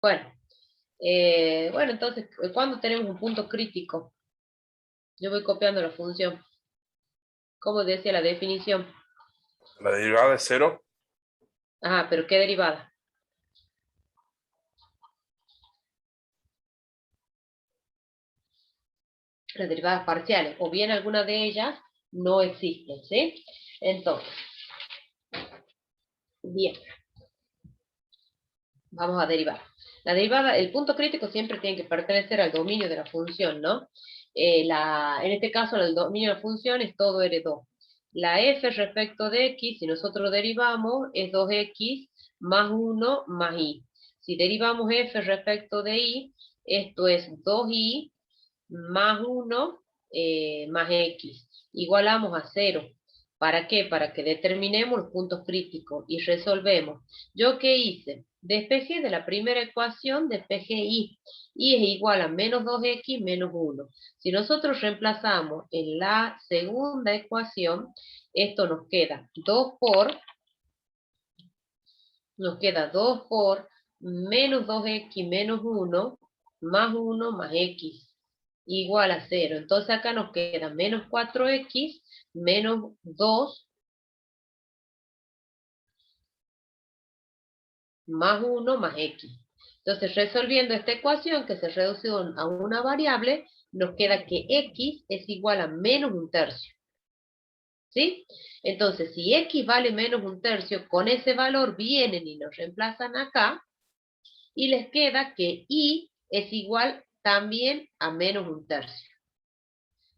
Bueno, bueno, entonces, ¿cuándo tenemos un punto crítico? Yo voy copiando la función. ¿Cómo decía la definición? La derivada es 0. Ajá, pero ¿qué derivada? Las derivadas parciales, o bien alguna de ellas no existen, ¿sí? Entonces, bien, vamos a derivar. La derivada, el punto crítico siempre tiene que pertenecer al dominio de la función, ¿no? En este caso, el dominio de la función es todo R2. La f respecto de x, si nosotros derivamos, es 2x más 1 más y. Si derivamos f respecto de y, esto es 2y más 1 más x. Igualamos a 0. ¿Para qué? Para que determinemos los puntos críticos y resolvemos. ¿Yo qué hice? Despejé de la primera ecuación, despejé y. Y es igual a menos 2x menos 1. Si nosotros reemplazamos en la segunda ecuación, esto nos queda 2 por menos 2x menos 1 más 1 más x igual a 0. Entonces acá nos queda menos 4x menos 2 más 1 más x. Entonces, resolviendo esta ecuación que se redució a una variable, nos queda que x es igual a menos un tercio. ¿Sí? Entonces, si x vale menos un tercio, con ese valor vienen y nos reemplazan acá, y les queda que y es igual también a menos un tercio.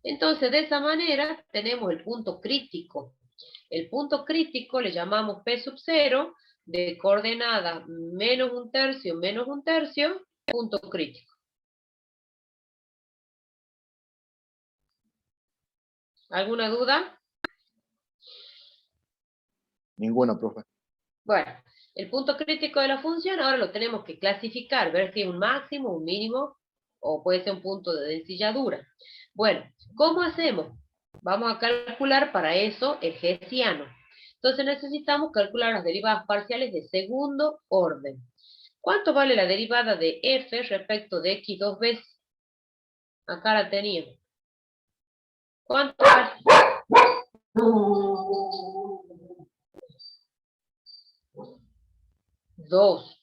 Entonces, de esa manera, tenemos el punto crítico. El punto crítico le llamamos P sub 0, de coordenada menos un tercio, punto crítico. ¿Alguna duda? Ninguna, profe. Bueno, el punto crítico de la función ahora lo tenemos que clasificar, ver si es un máximo, un mínimo, o puede ser un punto de densilladura. Bueno, ¿cómo hacemos? Vamos a calcular para eso el hessiano. Entonces necesitamos calcular las derivadas parciales de segundo orden. ¿Cuánto vale la derivada de f respecto de x dos veces? Acá la teníamos. ¿Cuánto vale? 2.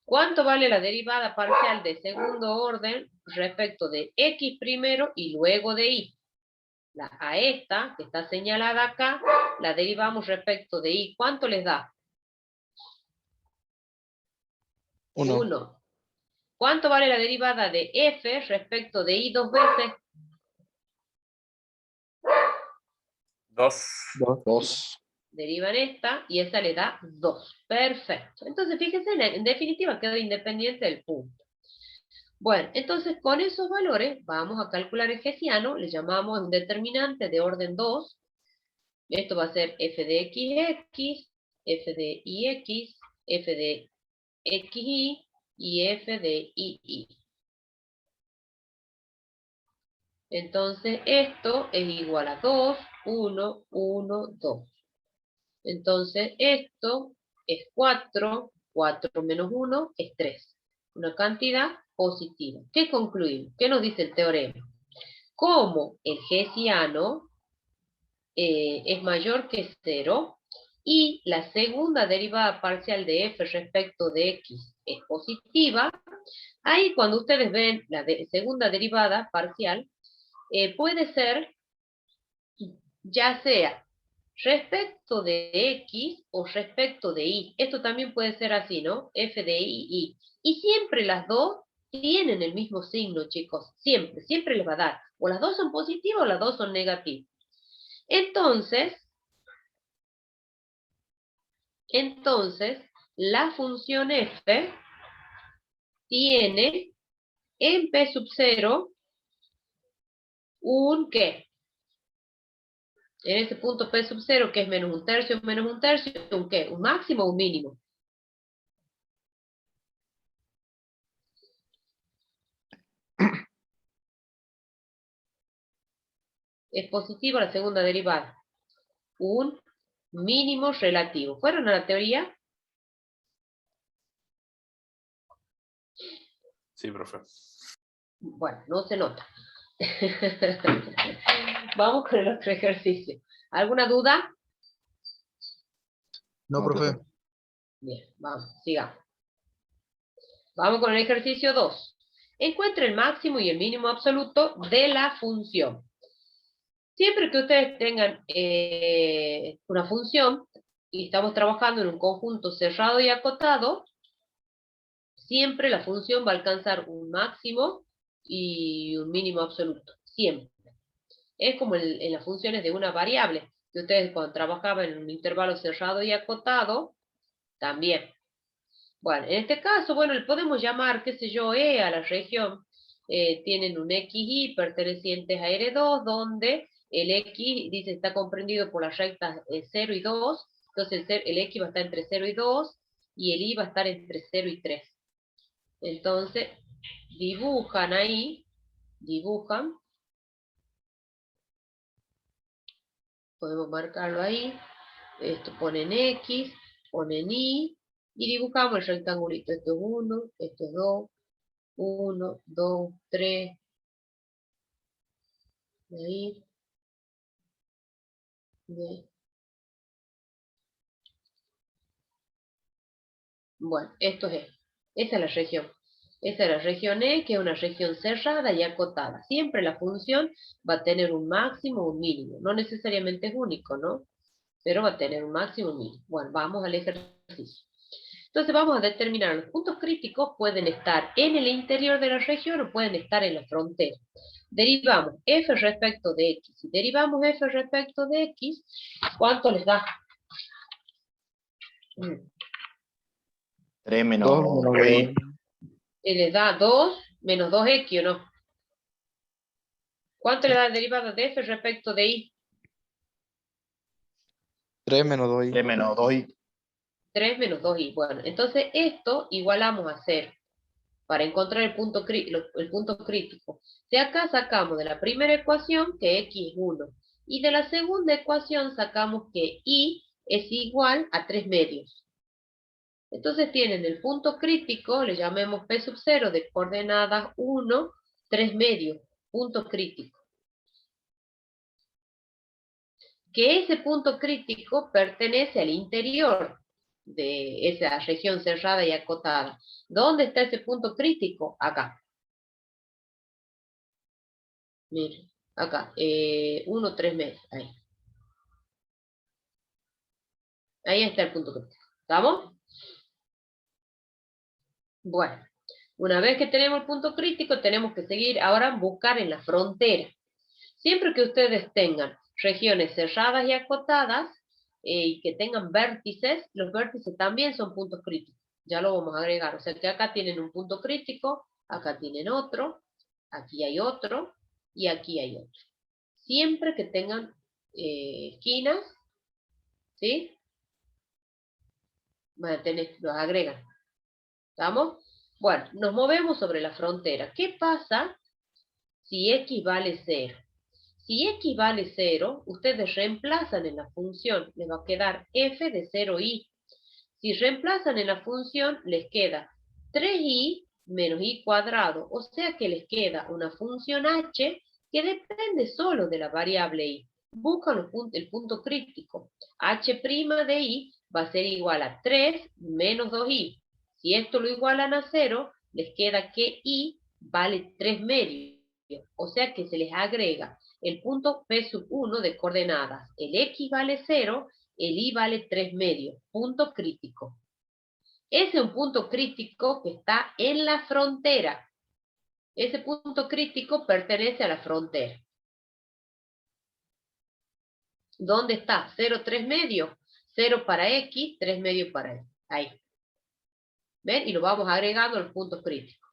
¿Cuánto vale la derivada parcial de segundo orden respecto de x primero y luego de y? A esta, que está señalada acá, la derivamos respecto de y. ¿Cuánto les da? 1. ¿Cuánto vale la derivada de f respecto de y dos veces? 2. 2. Derivan esta y esa le da 2. Perfecto. Entonces, fíjense, en definitiva quedó independiente del punto. Bueno, entonces con esos valores vamos a calcular el hessiano, le llamamos un determinante de orden 2. Esto va a ser f de x, f de ix, f de xy y f de ii. Entonces esto es igual a 2, 1, 1, 2. Entonces esto es 4, 4 menos 1 es 3. Una cantidad positiva. ¿Qué concluimos? ¿Qué nos dice el teorema? Como el hessiano es mayor que 0 y la segunda derivada parcial de f respecto de x es positiva, ahí cuando ustedes ven la segunda derivada parcial, puede ser ya sea respecto de x o respecto de y. Esto también puede ser así, ¿no? F de y. Y siempre las dos tienen el mismo signo, chicos. Siempre, siempre les va a dar. O las dos son positivas o las dos son negativas. Entonces, la función f tiene en P sub 0 un ¿qué? En ese punto P sub 0, que es menos un tercio, ¿un qué? ¿Un máximo o un mínimo? Es positiva la segunda derivada. Un mínimo relativo. ¿Fueron a la teoría? Sí, profe. Bueno, no se nota. Vamos con el otro ejercicio. ¿Alguna duda? No, profe. Bien, vamos, sigamos. Vamos con el ejercicio 2. Encuentre el máximo y el mínimo absoluto de la función. Siempre que ustedes tengan una función y estamos trabajando en un conjunto cerrado y acotado, siempre la función va a alcanzar un máximo y un mínimo absoluto. Siempre. Es como en las funciones de una variable. Que ustedes cuando trabajaban en un intervalo cerrado y acotado, también. Bueno, en este caso, bueno, le podemos llamar, qué sé yo, E a la región. Tienen un XY pertenecientes a R2, donde el X, dice, está comprendido por las rectas 0 y 2. Entonces el X va a estar entre 0 y 2, y el Y va a estar entre 0 y 3. Entonces, dibujan ahí, podemos marcarlo ahí, esto ponen X, ponen Y, y dibujamos el rectangulito. Esto es 1, esto es 2, 1, 2, 3, ahí, bien. Bueno, esto es E. Esa es la región. Esa es la región E, que es una región cerrada y acotada. Siempre la función va a tener un máximo o un mínimo. No necesariamente es único, ¿no? Pero va a tener un máximo y un mínimo. Bueno, vamos al ejercicio. Entonces vamos a determinar, los puntos críticos pueden estar en el interior de la región o pueden estar en la frontera. Derivamos f respecto de x. Si derivamos f respecto de x, ¿cuánto les da? 3 menos 2 menos 2y. Les da 2 menos 2x, ¿o no? ¿Cuánto le da la derivada de f respecto de y? 3 menos 2y. 3 menos 2y. 3 menos 2y. Bueno, entonces esto igualamos a 0 para encontrar el punto crítico. De acá sacamos de la primera ecuación que x es 1. Y de la segunda ecuación sacamos que y es igual a 3 medios. Entonces tienen el punto crítico, le llamemos P sub 0 de coordenadas 1, 3 medios, punto crítico. Que ese punto crítico pertenece al interior de esa región cerrada y acotada. ¿Dónde está ese punto crítico? Acá. Miren, acá. 1, 3 medios. Ahí. Ahí está el punto crítico. ¿Estamos? Bueno, una vez que tenemos el punto crítico, tenemos que seguir ahora buscar en la frontera. Siempre que ustedes tengan regiones cerradas y acotadas y que tengan vértices, los vértices también son puntos críticos. Ya lo vamos a agregar. O sea que acá tienen un punto crítico, acá tienen otro, aquí hay otro y aquí hay otro. Siempre que tengan esquinas, ¿sí? Los agregan. ¿Estamos? Bueno, nos movemos sobre la frontera. ¿Qué pasa si x vale 0? Si x vale 0, ustedes reemplazan en la función, les va a quedar f de 0y. Si reemplazan en la función, les queda 3y menos y cuadrado, o sea que les queda una función h que depende solo de la variable y. Buscan el punto crítico. H' de y va a ser igual a 3 menos 2y. Si esto lo igualan a 0, les queda que y vale 3 medios. O sea que se les agrega el punto P sub 1 de coordenadas. El X vale 0, el Y vale 3 medios. Punto crítico. Ese es un punto crítico que está en la frontera. Ese punto crítico pertenece a la frontera. ¿Dónde está? 0, 3 medios. 0 para X, 3 medios para Y. Ahí. ¿Ven? Y lo vamos agregando al punto crítico.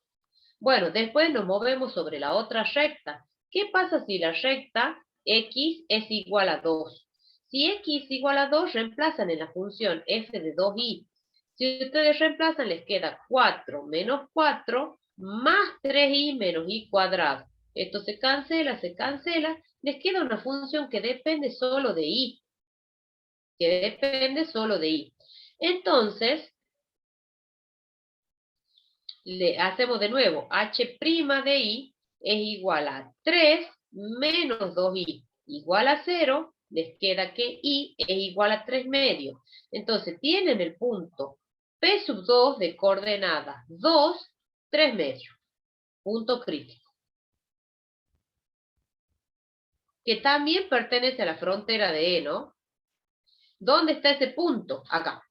Bueno, después nos movemos sobre la otra recta. ¿Qué pasa si la recta x es igual a 2? Si x es igual a 2, reemplazan en la función f de 2y. Si ustedes reemplazan, les queda 4 menos 4 más 3y menos y cuadrado. Esto se cancela, les queda una función que depende solo de y. Entonces, le hacemos de nuevo, h' de i es igual a 3 menos 2i igual a 0, les queda que i es igual a 3 medios. Entonces tienen el punto P sub 2 de coordenada 2, 3 medios. Punto crítico. Que también pertenece a la frontera de E, ¿no? ¿Dónde está ese punto? Acá.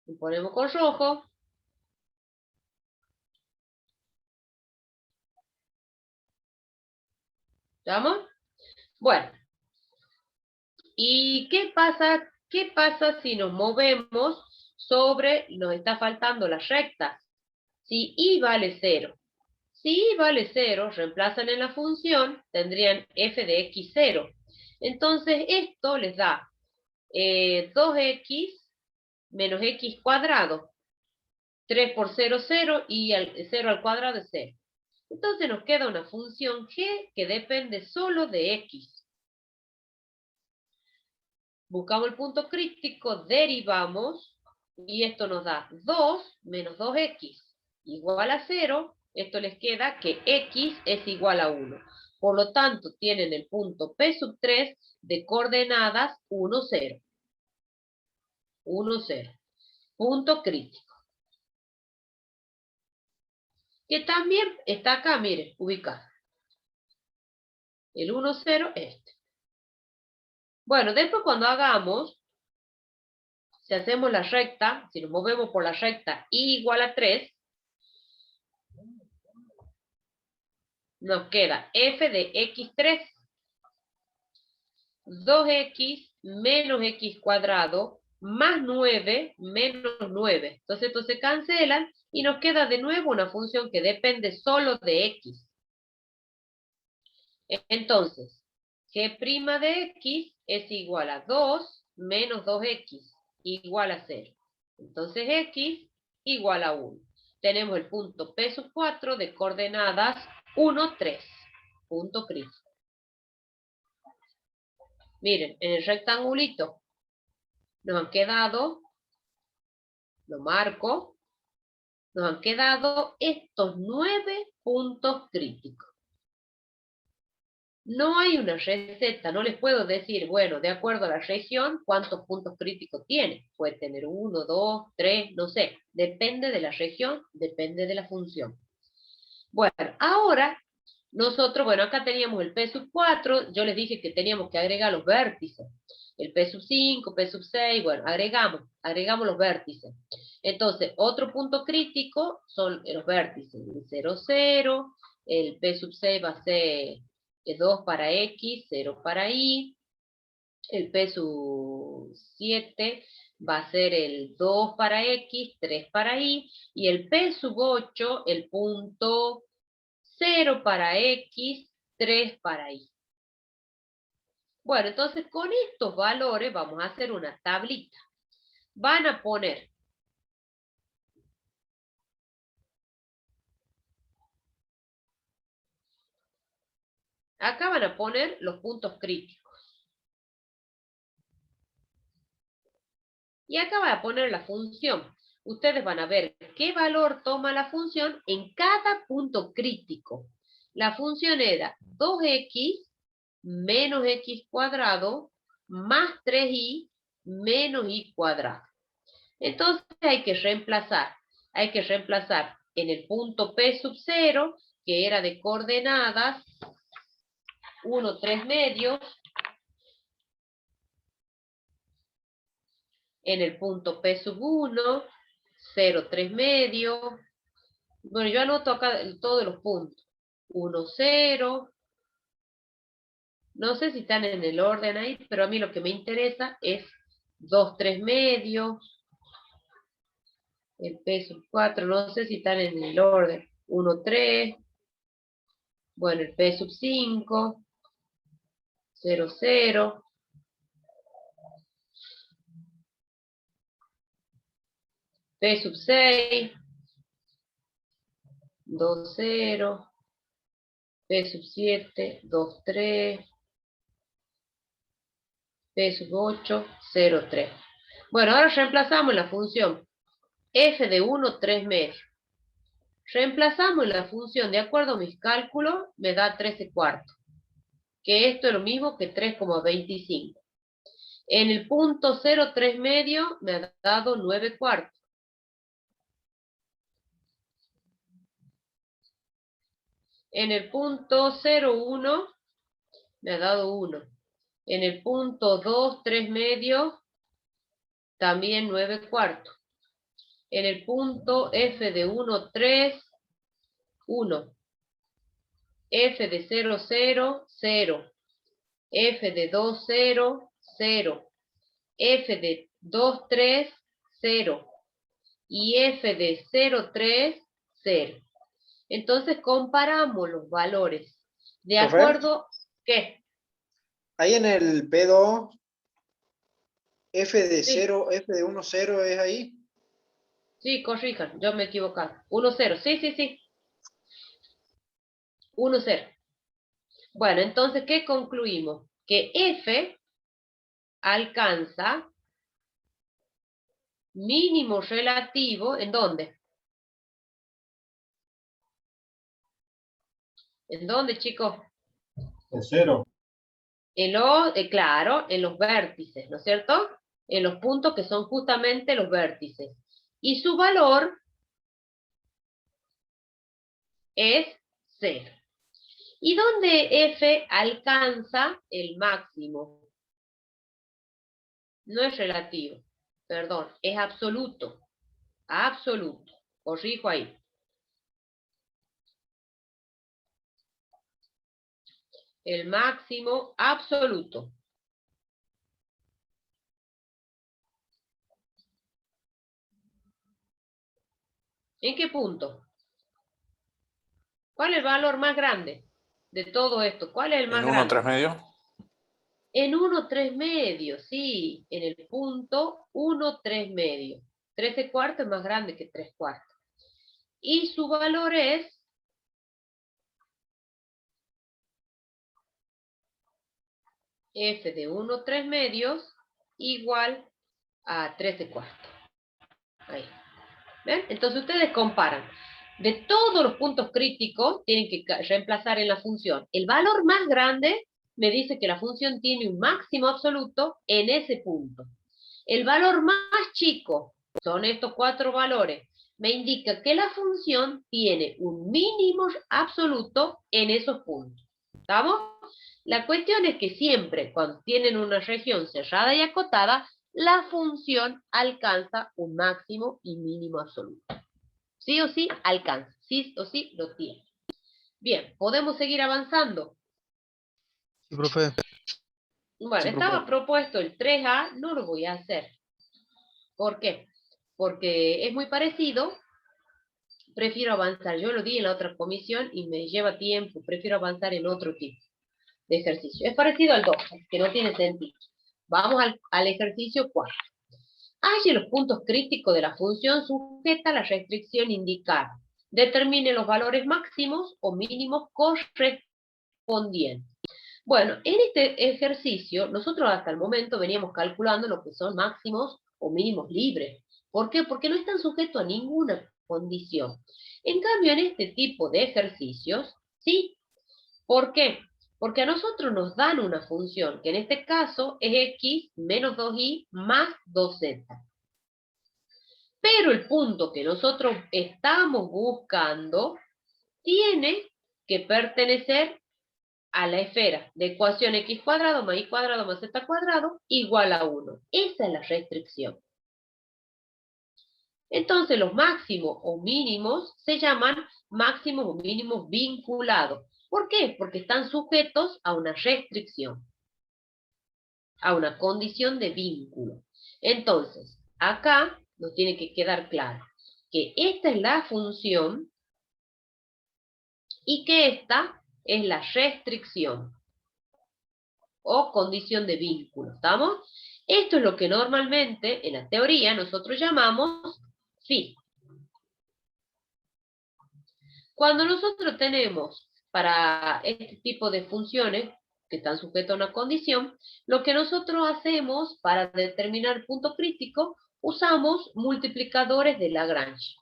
Lo ponemos con rojo. ¿Estamos? Bueno. ¿Y qué pasa? ¿Qué pasa si nos movemos sobre, nos está faltando las rectas? Si i vale 0. Si i vale 0, reemplazan en la función, tendrían f de x 0. Entonces esto les da 2x menos x cuadrado. 3 por 0, 0, y 0 al cuadrado es 0. Entonces nos queda una función g que depende solo de x. Buscamos el punto crítico, derivamos, y esto nos da 2 menos 2x igual a 0. Esto les queda que x es igual a 1. Por lo tanto, tienen el punto P sub 3 de coordenadas 1, 0. 1, 0. Punto crítico. Que también está acá, miren, ubicado. El 1, 0 es este. Bueno, después cuando hagamos, si hacemos la recta, si nos movemos por la recta i igual a 3, nos queda f de x3, 2x menos x cuadrado, más 9 menos 9. Entonces estos se cancelan y nos queda de nuevo una función que depende solo de x. Entonces, g' de x es igual a 2 menos 2x igual a 0. Entonces x igual a 1. Tenemos el punto P sub 4 de coordenadas 1, 3. Punto crítico. Miren, en el rectangulito nos han quedado, lo marco, nos han quedado estos 9 puntos críticos. No hay una receta, no les puedo decir, bueno, de acuerdo a la región, cuántos puntos críticos tiene. Puede tener 1, 2, 3, no sé. Depende de la región, depende de la función. Bueno, ahora nosotros, bueno, acá teníamos el P sub 4, yo les dije que teníamos que agregar los vértices. El P sub 5, P sub 6, bueno, agregamos los vértices. Entonces, otro punto crítico son los vértices. El 0, 0, el P sub 6 va a ser 2 para x, 0 para y. El P sub 7 va a ser el 2 para x, 3 para y. Y el P sub 8, el punto 0 para x, 3 para y. Bueno, entonces con estos valores vamos a hacer una tablita. Van a poner acá van a poner los puntos críticos. Y acá van a poner la función. Ustedes van a ver qué valor toma la función en cada punto crítico. La función era 2x menos x cuadrado más 3y menos y cuadrado. Entonces hay que reemplazar. Hay que reemplazar en el punto P sub 0, que era de coordenadas 1, 3 medios. En el punto P sub 1, 0, 3 medios. Bueno, yo anoto acá todos los puntos. 1, 0. No sé si están en el orden ahí, pero a mí lo que me interesa es 2, 3 medios. El P sub 4, no sé si están en el orden. 1, 3. Bueno, el P sub 5. 0, 0. P sub 6. 2, 0. P sub 7. 2, 3. P sub 8, 0, 3. Bueno, ahora reemplazamos la función. f de 1, 3 medios. Reemplazamos la función de acuerdo a mis cálculos, me da 13 cuartos. Que esto es lo mismo que 3,25. En el punto 0, 3 medio me ha dado 9 cuartos. En el punto 0,1 me ha dado 1. En el punto 2, 3 medio, también 9 cuartos. En el punto f de 1, 3, 1. F de 0, 0, 0. F de 2, 0, 0. F de 2, 3, 0. Y F de 0, 3, 0. Entonces comparamos los valores de Profe. acuerdo, ¿qué? Ahí en el P2, F de Sí. 0, F de 1, 0 es ahí. Sí, corrijan, yo me he equivocado. 1, 0, sí. 1, 0. Bueno, entonces, ¿qué concluimos? Que F alcanza mínimo relativo, ¿en dónde? ¿En dónde, chicos? En 0. Claro, en los vértices, ¿no es cierto? En los puntos que son justamente los vértices. Y su valor es 0. ¿Y dónde F alcanza el máximo? No es relativo, perdón, es absoluto. Absoluto. Corrijo ahí. El máximo absoluto. ¿En qué punto? ¿Cuál es el valor más grande de todo esto? ¿Cuál es el más En 1, grande? 3 medio. En 1, 3 medios, sí. En el punto 1, 3 medios. 13 cuartos es más grande que 3 cuartos. Y su valor es f de 1, 3 medios igual a 13 cuartos. Ahí. ¿Ven? Entonces ustedes comparan. De todos los puntos críticos, tienen que reemplazar en la función. El valor más grande me dice que la función tiene un máximo absoluto en ese punto. El valor más chico, son estos 4 valores, me indica que la función tiene un mínimo absoluto en esos puntos. ¿Estamos? La cuestión es que siempre, cuando tienen una región cerrada y acotada, la función alcanza un máximo y mínimo absoluto. Sí o sí alcanza, sí o sí lo tiene. Bien, ¿podemos seguir avanzando? Sí, profe. Bueno, Sí, estaba profe. propuesto el 3A, no lo voy a hacer. ¿Por qué? Porque es muy parecido, prefiero avanzar. Yo lo di en la otra comisión y me lleva tiempo, prefiero avanzar en otro tipo de ejercicio. Es parecido al 2, que no tiene sentido. Vamos al ejercicio 4. Halle los puntos críticos de la función sujeta a la restricción indicada. Determine los valores máximos o mínimos correspondientes. Bueno, en este ejercicio, nosotros hasta el momento veníamos calculando lo que son máximos o mínimos libres. ¿Por qué? Porque no están sujetos a ninguna condición. En cambio, en este tipo de ejercicios, sí. ¿Por qué? Porque a nosotros nos dan una función, que en este caso es x menos 2y más 2z. Pero el punto que nosotros estamos buscando tiene que pertenecer a la esfera de ecuación x cuadrado más y cuadrado más z cuadrado igual a 1. Esa es la restricción. Entonces los máximos o mínimos se llaman máximos o mínimos vinculados. ¿Por qué? Porque están sujetos a una restricción, a una condición de vínculo. Entonces, acá nos tiene que quedar claro que esta es la función y que esta es la restricción o condición de vínculo, ¿estamos? Esto es lo que normalmente en la teoría nosotros llamamos phi. Cuando nosotros tenemos para este tipo de funciones que están sujetas a una condición, lo que nosotros hacemos para determinar el punto crítico, usamos multiplicadores de Lagrange.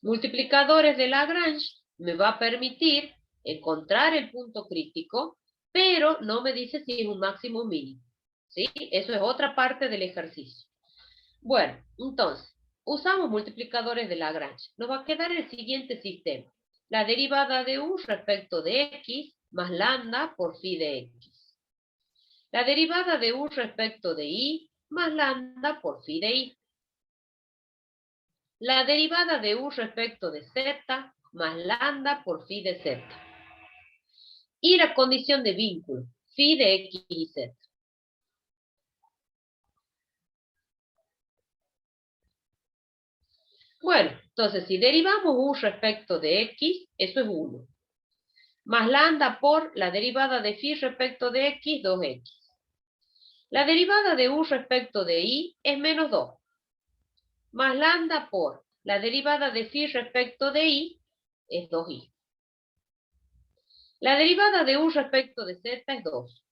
Multiplicadores de Lagrange me va a permitir encontrar el punto crítico, pero no me dice si es un máximo o un mínimo. ¿Sí? Eso es otra parte del ejercicio. Bueno, entonces, usamos multiplicadores de Lagrange. Nos va a quedar el siguiente sistema. La derivada de u respecto de x más lambda por phi de x. La derivada de u respecto de y más lambda por phi de y. La derivada de u respecto de z más lambda por phi de z. Y la condición de vínculo, phi de x y z. Bueno, entonces si derivamos u respecto de x, eso es 1. Más lambda por la derivada de phi respecto de x, 2x. La derivada de u respecto de y es menos 2. Más lambda por la derivada de phi respecto de y es 2y. La derivada de u respecto de z es 2.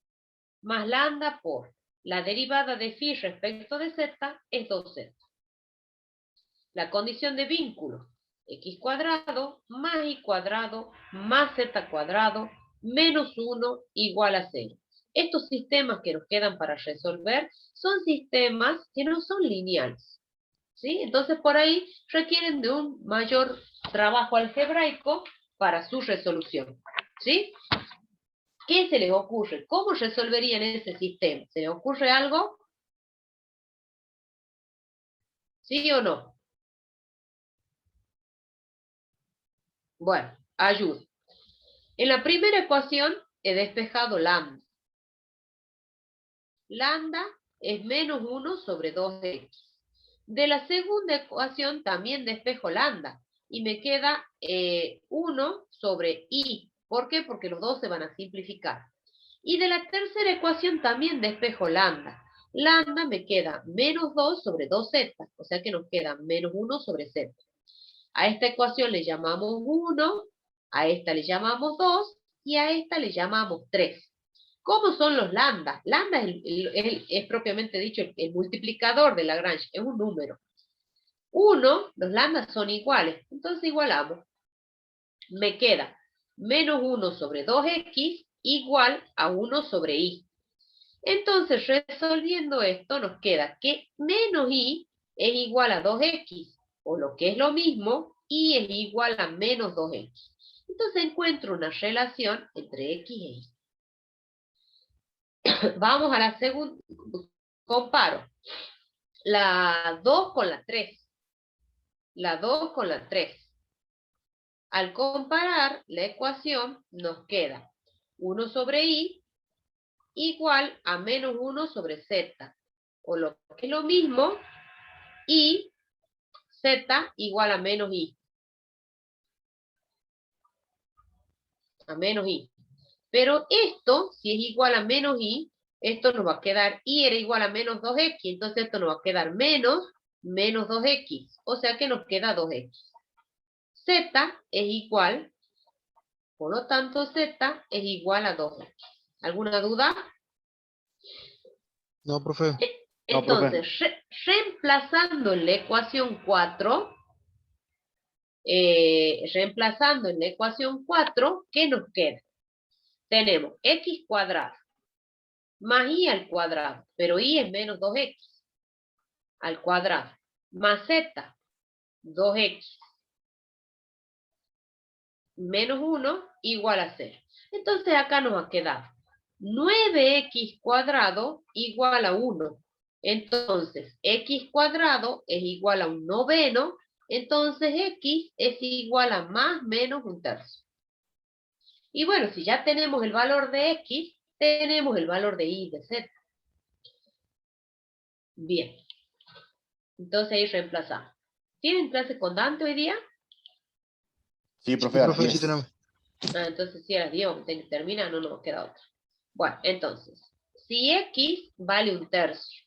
Más lambda por la derivada de phi respecto de z es 2z. La condición de vínculo, x cuadrado más y cuadrado más z cuadrado menos 1 igual a 0. Estos sistemas que nos quedan para resolver son sistemas que no son lineales. ¿Sí? Entonces por ahí requieren de un mayor trabajo algebraico para su resolución. ¿Sí? ¿Qué se les ocurre? ¿Cómo resolverían ese sistema? ¿Se les ocurre algo? ¿Sí o no? Bueno, ayuda. En la primera ecuación he despejado lambda. Lambda es menos 1 sobre 2x. De la segunda ecuación también despejo lambda. Y me queda 1 sobre y. ¿Por qué? Porque los dos se van a simplificar. Y de la tercera ecuación también despejo lambda. Lambda me queda menos 2 sobre 2z. O sea que nos queda menos 1 sobre z. A esta ecuación le llamamos 1, a esta le llamamos 2 y a esta le llamamos 3. ¿Cómo son los lambda? Lambda es propiamente dicho el multiplicador de Lagrange, es un número. 1, los lambdas son iguales, entonces igualamos. Me queda menos 1 sobre 2x igual a 1 sobre y. Entonces, resolviendo esto, nos queda que menos y es igual a 2x, o lo que es lo mismo, y es igual a menos 2x. Entonces encuentro una relación entre x e y. Vamos a la segunda, comparo la 2 con la 3. La 2 con la 3. Al comparar la ecuación, nos queda 1 sobre y igual a menos 1 sobre z, o lo que es lo mismo, y z igual a menos y. A menos y. Pero esto, si es igual a menos y, esto nos va a quedar, y era igual a menos 2x, entonces esto nos va a quedar menos 2x, o sea que nos queda 2x. Z es igual, por lo tanto z es igual a 2x. ¿Alguna duda? No, profe. Entonces, reemplazando en la ecuación 4, ¿qué nos queda? Tenemos x cuadrado más y al cuadrado, pero y es menos 2x al cuadrado, más z, 2x, menos 1 igual a 0. Entonces acá nos ha quedado 9x cuadrado igual a 1. Entonces, x cuadrado es igual a un noveno, entonces x es igual a más menos un tercio. Y bueno, si ya tenemos el valor de x, tenemos el valor de y de z. Bien. Entonces ahí reemplazamos. ¿Tienen clase con Dante hoy día? Sí, profe, Sí, a las profe, sí 10. tenemos. Entonces si a las 10 vamos a tener que terminar, no nos queda otra. Bueno, entonces, si x vale un tercio,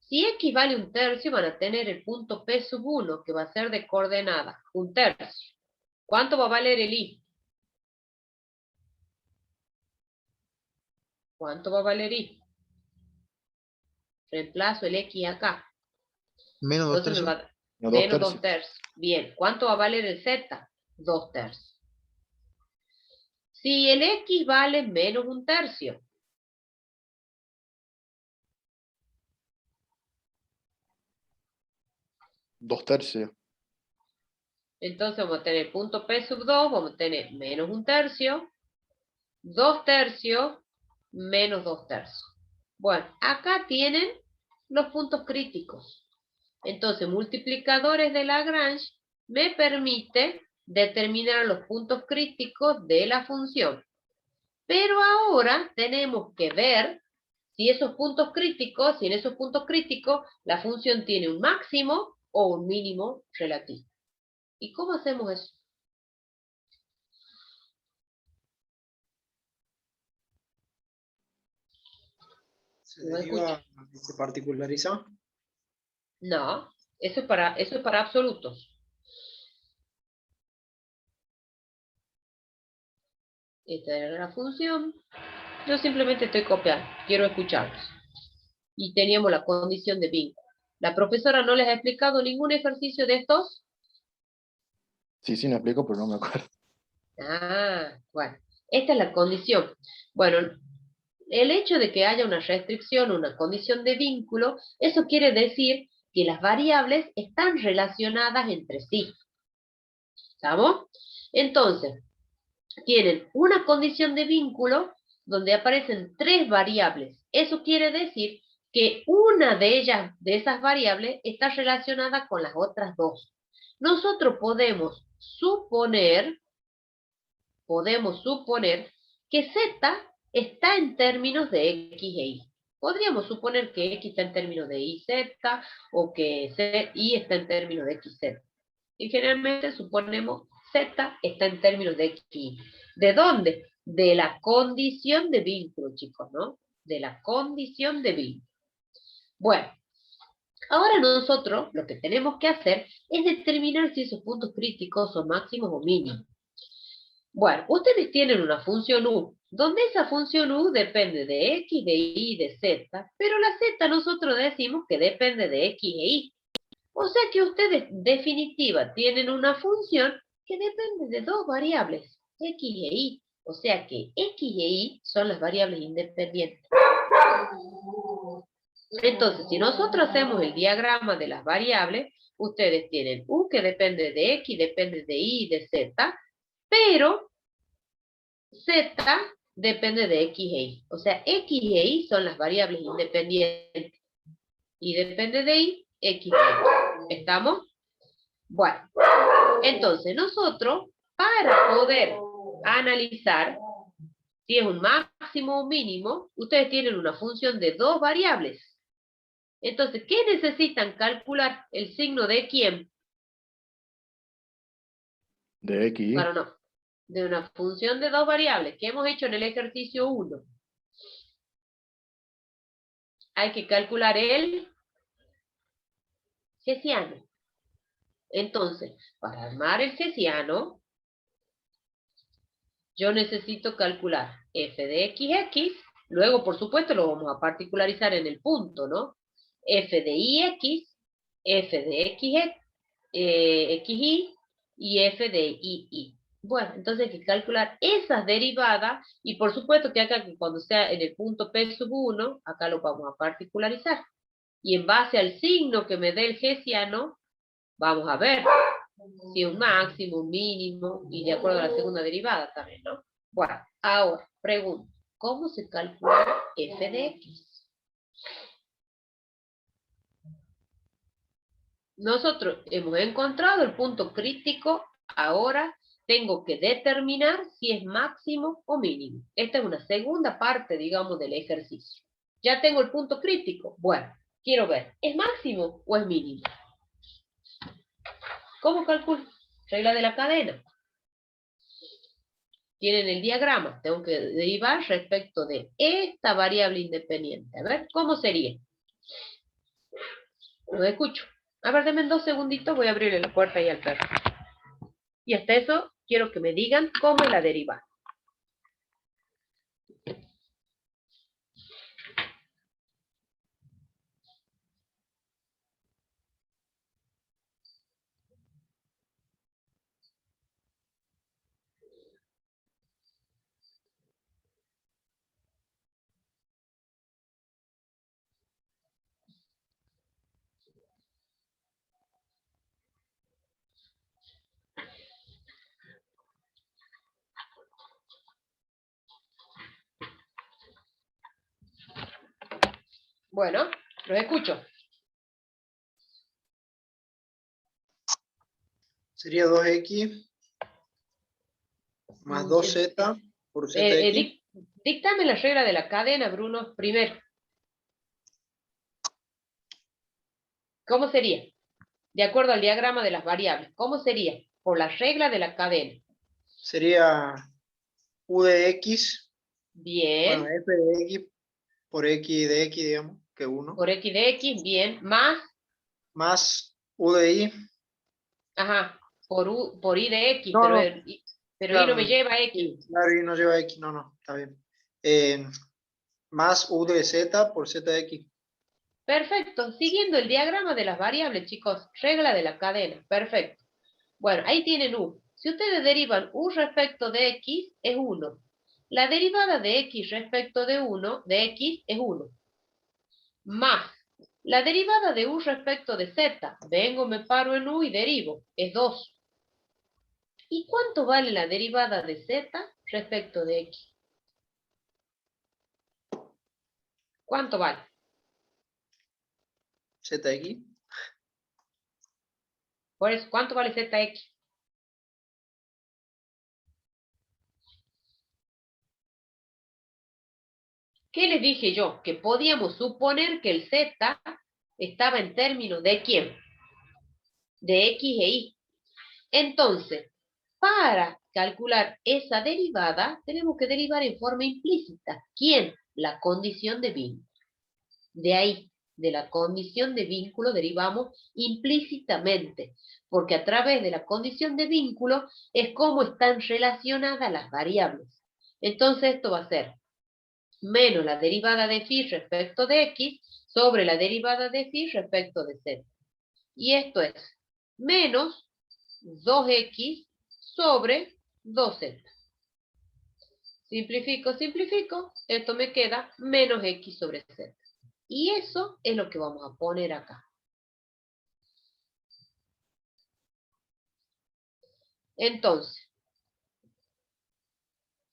si x vale un tercio, van a tener el punto P sub 1, que va a ser de coordenada, un tercio. ¿Cuánto va a valer el y? ¿Cuánto va a valer y? Reemplazo el x acá. Menos 2 Entonces me tercios. va No, menos 2 2 tercios. Bien, ¿cuánto va a valer el z? 2 tercios. Si el x vale menos 1 tercio, Dos tercios. entonces vamos a tener punto P sub 2, vamos a tener menos 1 tercio, 2 tercios, menos 2 tercios. Bueno, acá tienen los puntos críticos. Entonces, multiplicadores de Lagrange me permite determinar los puntos críticos de la función. Pero ahora tenemos que ver si en esos puntos críticos la función tiene un máximo o un mínimo relativo. ¿Y cómo hacemos eso? Se No deriva y se particulariza. No, eso es para absolutos. Esta era la función. Yo simplemente estoy copiando. Quiero escucharlos. Y teníamos la condición de vínculo. ¿La profesora no les ha explicado ningún ejercicio de estos? Sí, me explico, pero no me acuerdo. Ah, bueno. Esta es la condición. Bueno, el hecho de que haya una restricción, una condición de vínculo, eso quiere decir que las variables están relacionadas entre sí. ¿Estamos? Entonces, tienen una condición de vínculo donde aparecen 3 variables. Eso quiere decir que una de ellas, de esas variables, está relacionada con las otras 2. Nosotros podemos suponer que Z está en términos de X e Y. Podríamos suponer que X está en términos de Y, Z, o que Y está en términos de X, Z. Y generalmente suponemos Z está en términos de X, Y. ¿De dónde? De la condición de vínculo, chicos, ¿no? De la condición de vínculo. Bueno, ahora nosotros lo que tenemos que hacer es determinar si esos puntos críticos son máximos o mínimos. Bueno, ustedes tienen una función U, donde esa función U depende de X, de Y y de Z, pero la Z nosotros decimos que depende de X e Y. O sea que ustedes, en definitiva, tienen una función que depende de 2 variables, X e Y. O sea que X e Y son las variables independientes. Entonces, si nosotros hacemos el diagrama de las variables, ustedes tienen U que depende de X, depende de Y y de Z, pero Z depende de X e Y. O sea, X e Y son las variables independientes. Y depende de Y, X e Y. ¿Estamos? Bueno, entonces nosotros, para poder analizar si es un máximo o un mínimo, ustedes tienen una función de 2 variables. Entonces, ¿qué necesitan calcular? ¿El signo de quién? De X. Para no, de una función de 2 variables que hemos hecho en el ejercicio 1. Hay que calcular el hessiano. Entonces, para armar el hessiano, yo necesito calcular f de x, luego por supuesto lo vamos a particularizar en el punto, ¿no? F de ix, f de xy y f de ii. Bueno, entonces hay que calcular esas derivadas y por supuesto que acá cuando sea en el punto P sub 1, acá lo vamos a particularizar. Y en base al signo que me dé el hessiano, vamos a ver si un máximo, un mínimo, y de acuerdo a la segunda derivada también, ¿no? Bueno, ahora, pregunto, ¿cómo se calcula f de x? Nosotros hemos encontrado el punto crítico, ahora tengo que determinar si es máximo o mínimo. Esta es una segunda parte, digamos, del ejercicio. Ya tengo el punto crítico. Bueno, quiero ver, ¿es máximo o es mínimo? ¿Cómo calculo? Regla de la cadena. Tienen el diagrama. Tengo que derivar respecto de esta variable independiente. A ver, ¿cómo sería? Lo escucho. A ver, denme 2 segunditos, voy a abrirle la puerta ahí al perro. Y hasta eso, quiero que me digan cómo es la derivada. Bueno, los escucho. Sería 2x más 2z por zx. Díctame la regla de la cadena, Bruno, primero. ¿Cómo sería? De acuerdo al diagrama de las variables. ¿Cómo sería? Por la regla de la cadena. Sería u de x, Bien. bueno, f de x por x de x, digamos, que 1, Por x de x, bien. más u de y. Ajá, por y de x, No, pero, no, pero y claro, no me lleva a x. claro, y no lleva x, no, está bien. Más u de z por zx. Perfecto, siguiendo el diagrama de las variables, chicos, regla de la cadena, perfecto. Bueno, ahí tienen u. Si ustedes derivan u respecto de x, es 1. La derivada de x respecto de x, es 1. Más la derivada de u respecto de z, vengo, me paro en u y derivo, es 2. ¿Y cuánto vale la derivada de z respecto de x? ¿Cuánto vale? Zx. Por eso, ¿cuánto vale zx? ¿Qué les dije yo? Que podíamos suponer que el z estaba en términos de ¿quién? De x e y. Entonces, para calcular esa derivada, tenemos que derivar en forma implícita. ¿Quién? La condición de vínculo. De ahí, de la condición de vínculo, derivamos implícitamente, porque a través de la condición de vínculo es cómo están relacionadas las variables. Entonces, esto va a ser menos la derivada de phi respecto de x sobre la derivada de phi respecto de z. Y esto es menos 2x sobre 2z. Simplifico, simplifico, esto me queda menos x sobre z. Y eso es lo que vamos a poner acá. Entonces,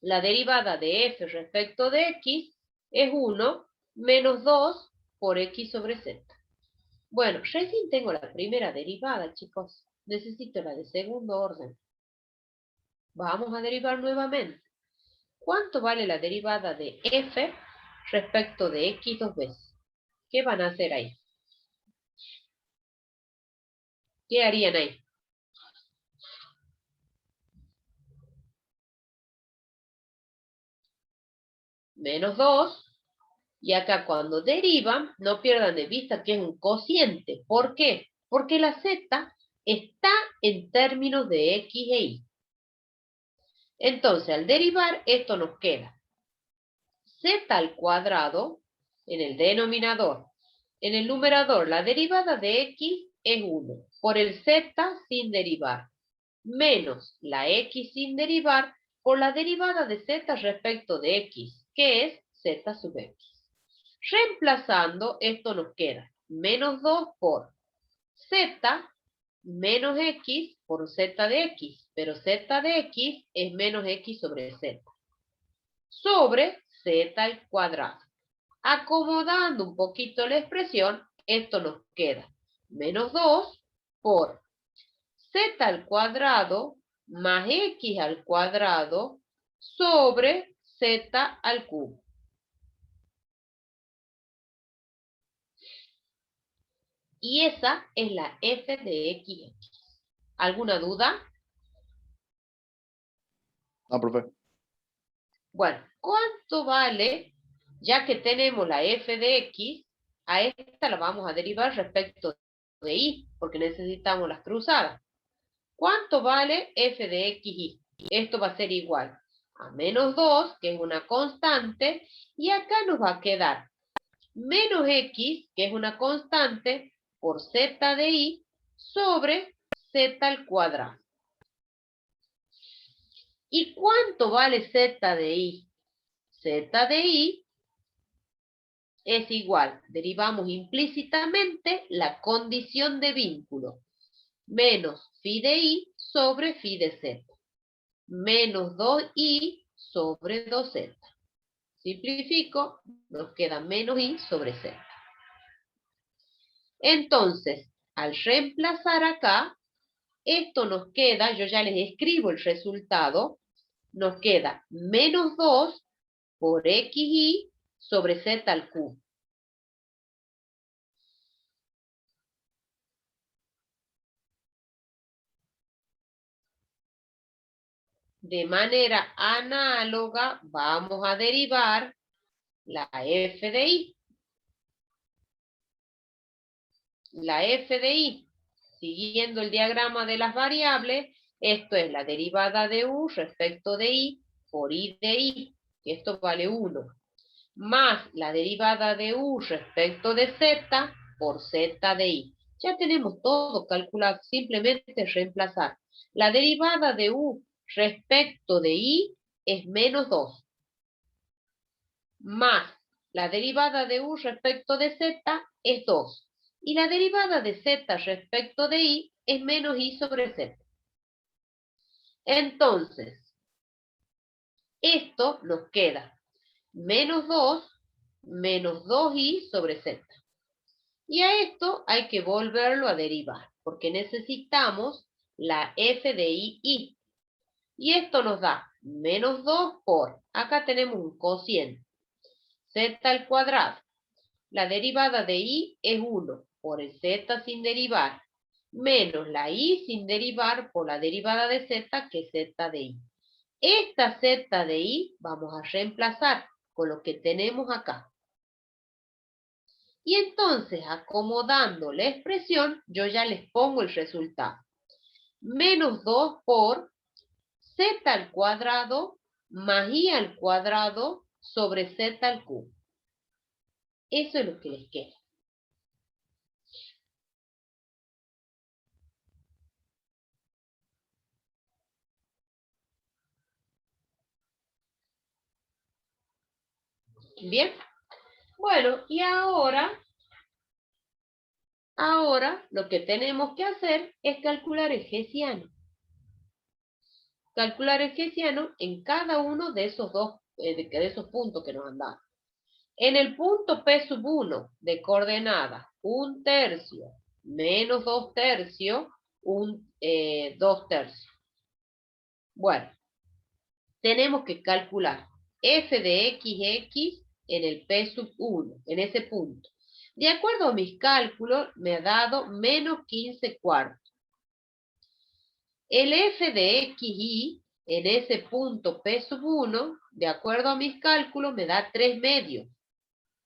la derivada de f respecto de x es 1 menos 2 por x sobre z. Bueno, recién tengo la primera derivada, chicos. Necesito la de segundo orden. Vamos a derivar nuevamente. ¿Cuánto vale la derivada de f respecto de x dos veces? ¿Qué van a hacer ahí? ¿Qué harían ahí? Menos 2. Y acá cuando derivan, no pierdan de vista que es un cociente. ¿Por qué? Porque la z está en términos de x e y. Entonces, al derivar, esto nos queda z al cuadrado en el denominador. En el numerador, la derivada de x es 1 por el z sin derivar, menos la x sin derivar por la derivada de z respecto de x, que es z sub x. Reemplazando, esto nos queda menos 2 por z menos x por z de x, pero z de x es menos x sobre z, sobre z al cuadrado. Acomodando un poquito la expresión, esto nos queda menos 2 por z al cuadrado más x al cuadrado sobre z al cubo. Y esa es la f de x. ¿Alguna duda? No, profe. Bueno, ¿cuánto vale? Ya que tenemos la f de x, a esta la vamos a derivar respecto de y, porque necesitamos las cruzadas. ¿Cuánto vale f de x y? Esto va a ser igual a menos 2, que es una constante, y acá nos va a quedar menos x, que es una constante, por z de y, sobre z al cuadrado. ¿Y cuánto vale z de y? Z de y es igual, derivamos implícitamente la condición de vínculo, menos phi de y sobre phi de z, menos 2y sobre 2z. Simplifico, nos queda menos y sobre z. Entonces, al reemplazar acá, esto nos queda, yo ya les escribo el resultado, nos queda menos 2 por xy sobre z al cubo. De manera análoga, vamos a derivar la f de y. La f de y, siguiendo el diagrama de las variables, esto es la derivada de u respecto de y por y de y, que esto vale 1, más la derivada de u respecto de z por z de y. Ya tenemos todo calculado, simplemente reemplazar. La derivada de u respecto de y es menos 2, más la derivada de u respecto de z es 2. Y la derivada de z respecto de y es menos y sobre z. Entonces, esto nos queda menos 2 menos 2y sobre z. Y a esto hay que volverlo a derivar, porque necesitamos la f de y. Y esto nos da menos 2 por, acá tenemos un cociente, z al cuadrado. La derivada de y es 1 por el z sin derivar, menos la y sin derivar por la derivada de z, que es z de y. Esta z de y vamos a reemplazar con lo que tenemos acá. Y entonces, acomodando la expresión, yo ya les pongo el resultado. Menos 2 por z al cuadrado más y al cuadrado sobre z al cubo. Eso es lo que les queda. Bien. Bueno, y ahora lo que tenemos que hacer es calcular el hessiano. Calcular el hessiano en cada uno de esos de esos puntos que nos han dado. En el punto P1 de coordenada 1/3 menos 2/3, 2/3. Bueno, tenemos que calcular f de x en el P1, en ese punto. De acuerdo a mis cálculos, me ha dado menos 15 cuartos. El f de xy en ese punto P1, de acuerdo a mis cálculos, me da 3 medios.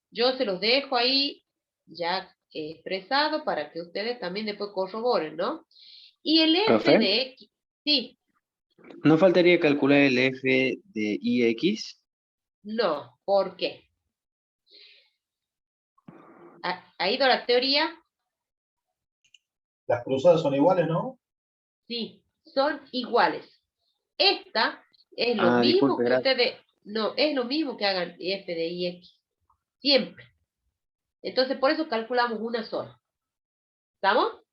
Yo se los dejo ahí ya expresado para que ustedes también después corroboren, ¿no? Y el f ¿Profe? de x, sí, ¿No faltaría calcular el f de ix? no, ¿por qué? ¿Ha ido la teoría? Las cruzadas son iguales, ¿no? Sí, son iguales. Esta es lo mismo Disculpe, que gracias. ustedes, no, es lo mismo que hagan f de ix, siempre. Entonces, por eso calculamos una sola. ¿Estamos?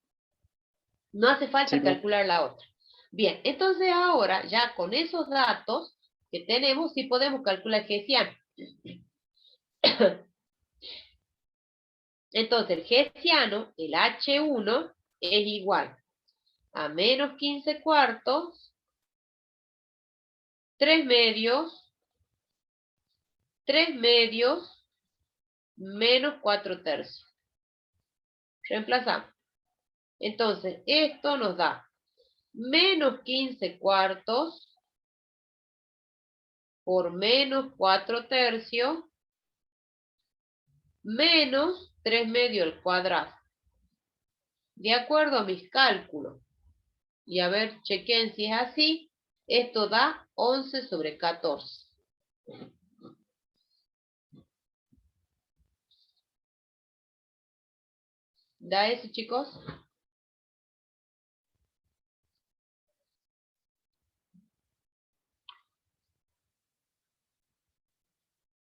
No hace falta Sí, profe. calcular la otra. Bien, entonces ahora, ya con esos datos que tenemos, sí podemos calcular el hessiano. Entonces, el hessiano, el H1, es igual a menos 15 cuartos, 3 medios, menos 4/3. Reemplazamos. Entonces, esto nos da menos 15 cuartos por menos 4/3 menos 3 medios al cuadrado. De acuerdo a mis cálculos, y a ver, chequen si es así, esto da 11 sobre 14. ¿Da eso, chicos?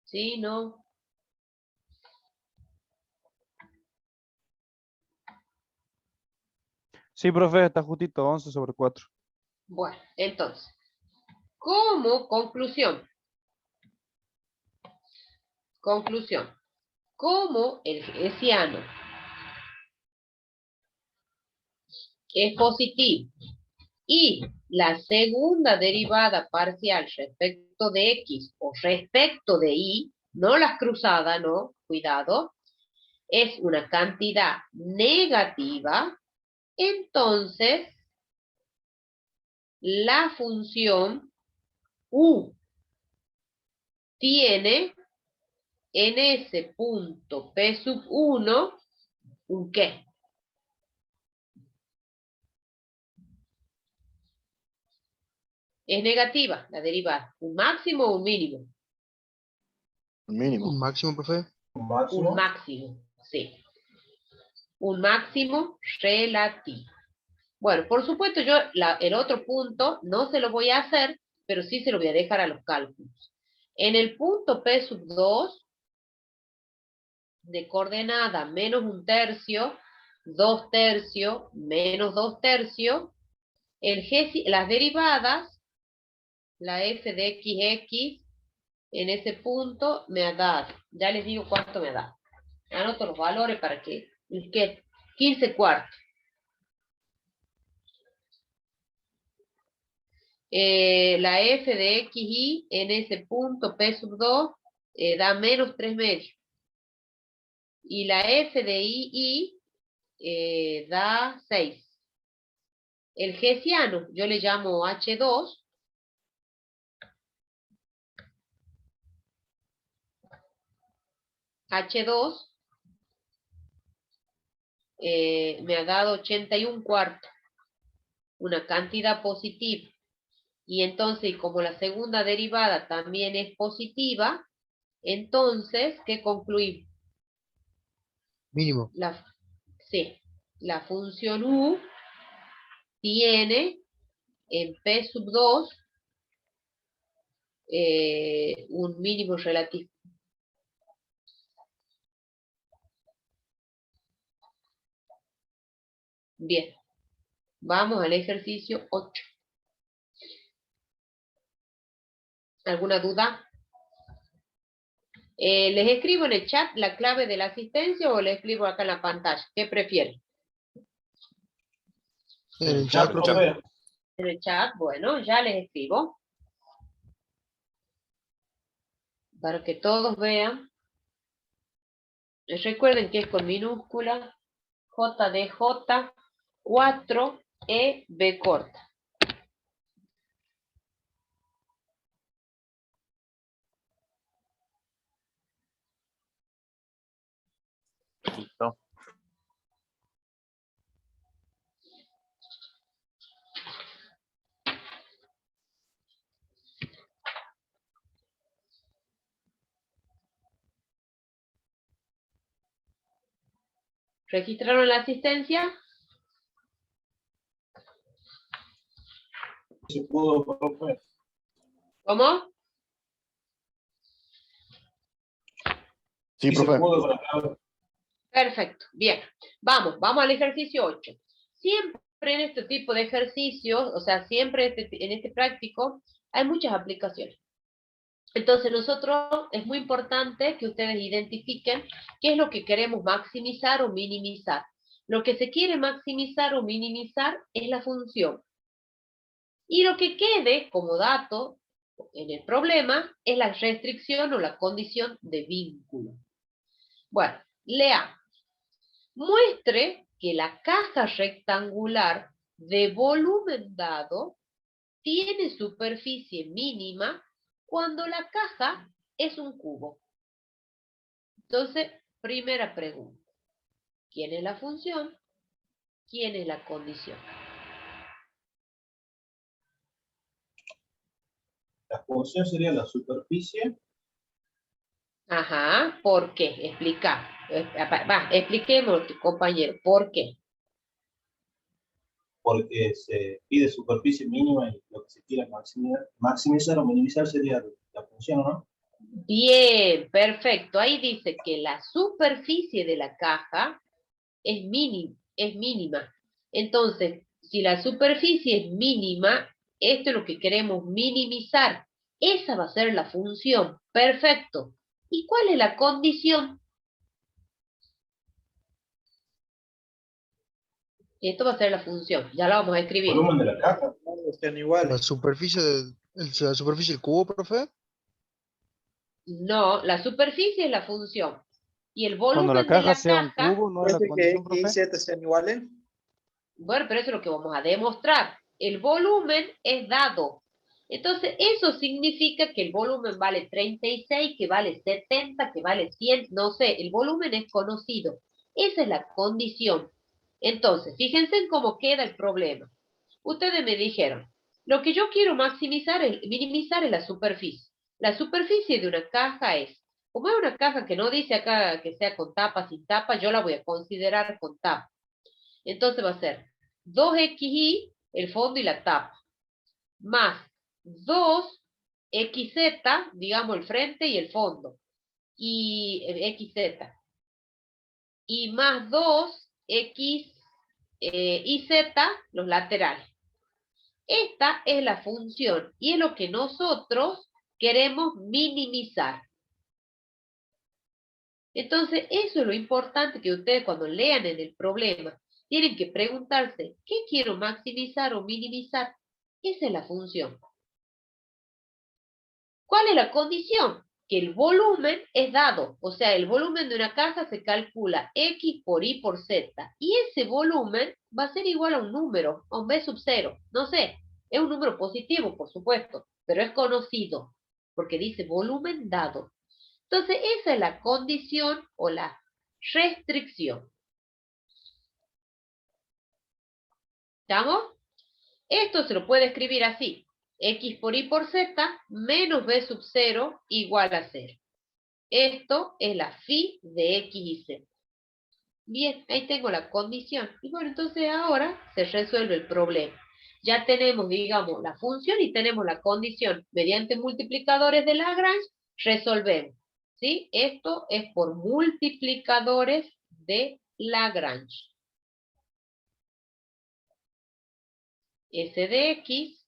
¿Sí? ¿No? Sí, profe, está justito, 11 sobre 4. Bueno, entonces, como conclusión, como el hessiano es positivo. Y la segunda derivada parcial respecto de X o respecto de Y, no las cruzadas, no, cuidado, es una cantidad negativa, entonces la función U tiene en ese punto P sub 1 un ¿qué? Es negativa la derivada. ¿Un máximo o un mínimo? Un mínimo. Un máximo, profe. Un máximo. Un máximo, sí. Un máximo relativo. Bueno, por supuesto yo el otro punto no se lo voy a hacer, pero sí se lo voy a dejar a los cálculos. En el punto P sub 2, de coordenada menos 1/3, 2/3, menos 2/3, las derivadas, la f de x en ese punto me ha dado, ya les digo cuánto me da. Anoto los valores para que 15 cuartos. La f de xy en ese punto P sub 2 da menos 3/2. Y la f de y da 6. El hessiano yo le llamo H2. H2 me ha dado 81 cuartos. Una cantidad positiva. Y entonces, como la segunda derivada también es positiva, entonces, ¿qué concluimos? Mínimo. Sí, la función U tiene en P sub 2 un mínimo relativo. Bien, vamos al ejercicio 8. ¿Alguna duda? ¿Les escribo en el chat la clave de la asistencia o les escribo acá en la pantalla? ¿Qué prefieren? En el chat, profe. profe. En el chat, bueno, ya les escribo. Para que todos vean. Recuerden que es con minúscula, JDJ, 4EB corta. Listo. ¿Registraron la asistencia? Se pudo, profe. ¿Cómo? Sí, Sí se profe. pudo con la clave. Perfecto, bien. Vamos al ejercicio 8. Siempre en este tipo de ejercicios, o sea, siempre en este práctico, hay muchas aplicaciones. Entonces nosotros es muy importante que ustedes identifiquen qué es lo que queremos maximizar o minimizar. Lo que se quiere maximizar o minimizar es la función. Y lo que quede como dato en el problema es la restricción o la condición de vínculo. Bueno, leamos. Muestre que la caja rectangular de volumen dado tiene superficie mínima cuando la caja es un cubo. Entonces, primera pregunta. ¿Quién es la función? ¿Quién es la condición? La función sería la superficie. Ajá, ¿por qué? Explica. Expliquemos, compañero, ¿por qué? Porque se pide superficie mínima y lo que se quiera maximizar o minimizar sería la función, ¿no? Bien, perfecto. Ahí dice que la superficie de la caja es mínima. Entonces, si la superficie es mínima, esto es lo que queremos minimizar. Esa va a ser la función. Perfecto. ¿Y cuál es la condición? Esto va a ser la función. Ya la vamos a escribir. Volumen de la caja. Sean La iguales. superficie la superficie del cubo, profe. No, la superficie es la función. Y el Cuando la volumen de caja la sea un caja, cubo, no es la Parece que condición, X y profe. Z sean iguales. bueno, pero eso es lo que vamos a demostrar. El volumen es dado. Entonces, eso significa que el volumen vale 36, que vale 70, que vale 100, no sé, el volumen es conocido. Esa es la condición. Entonces, fíjense en cómo queda el problema. Ustedes me dijeron, lo que yo quiero minimizar es la superficie. La superficie de una caja es, como es una caja que no dice acá que sea con tapa, sin tapa, yo la voy a considerar con tapa. Entonces va a ser 2xy, el fondo y la tapa, más 2xz, digamos el frente y el fondo, y xz, y más 2x y z, los laterales. Esta es la función y es lo que nosotros queremos minimizar. Entonces, eso es lo importante que ustedes cuando lean en el problema tienen que preguntarse, ¿qué quiero maximizar o minimizar? Esa es la función. ¿Cuál es la condición? Que el volumen es dado, o sea, el volumen de una caja se calcula X por Y por Z, y ese volumen va a ser igual a un número, a un B sub 0, no sé, es un número positivo, por supuesto, pero es conocido, porque dice volumen dado. Entonces, esa es la condición o la restricción. ¿Estamos? Esto se lo puede escribir así. X por Y por Z menos B sub 0 igual a 0. Esto es la phi de X y Z. Bien, ahí tengo la condición. Y bueno, entonces ahora se resuelve el problema. Ya tenemos, digamos, la función y tenemos la condición. Mediante multiplicadores de Lagrange, resolvemos. ¿Sí? Esto es por multiplicadores de Lagrange. S de X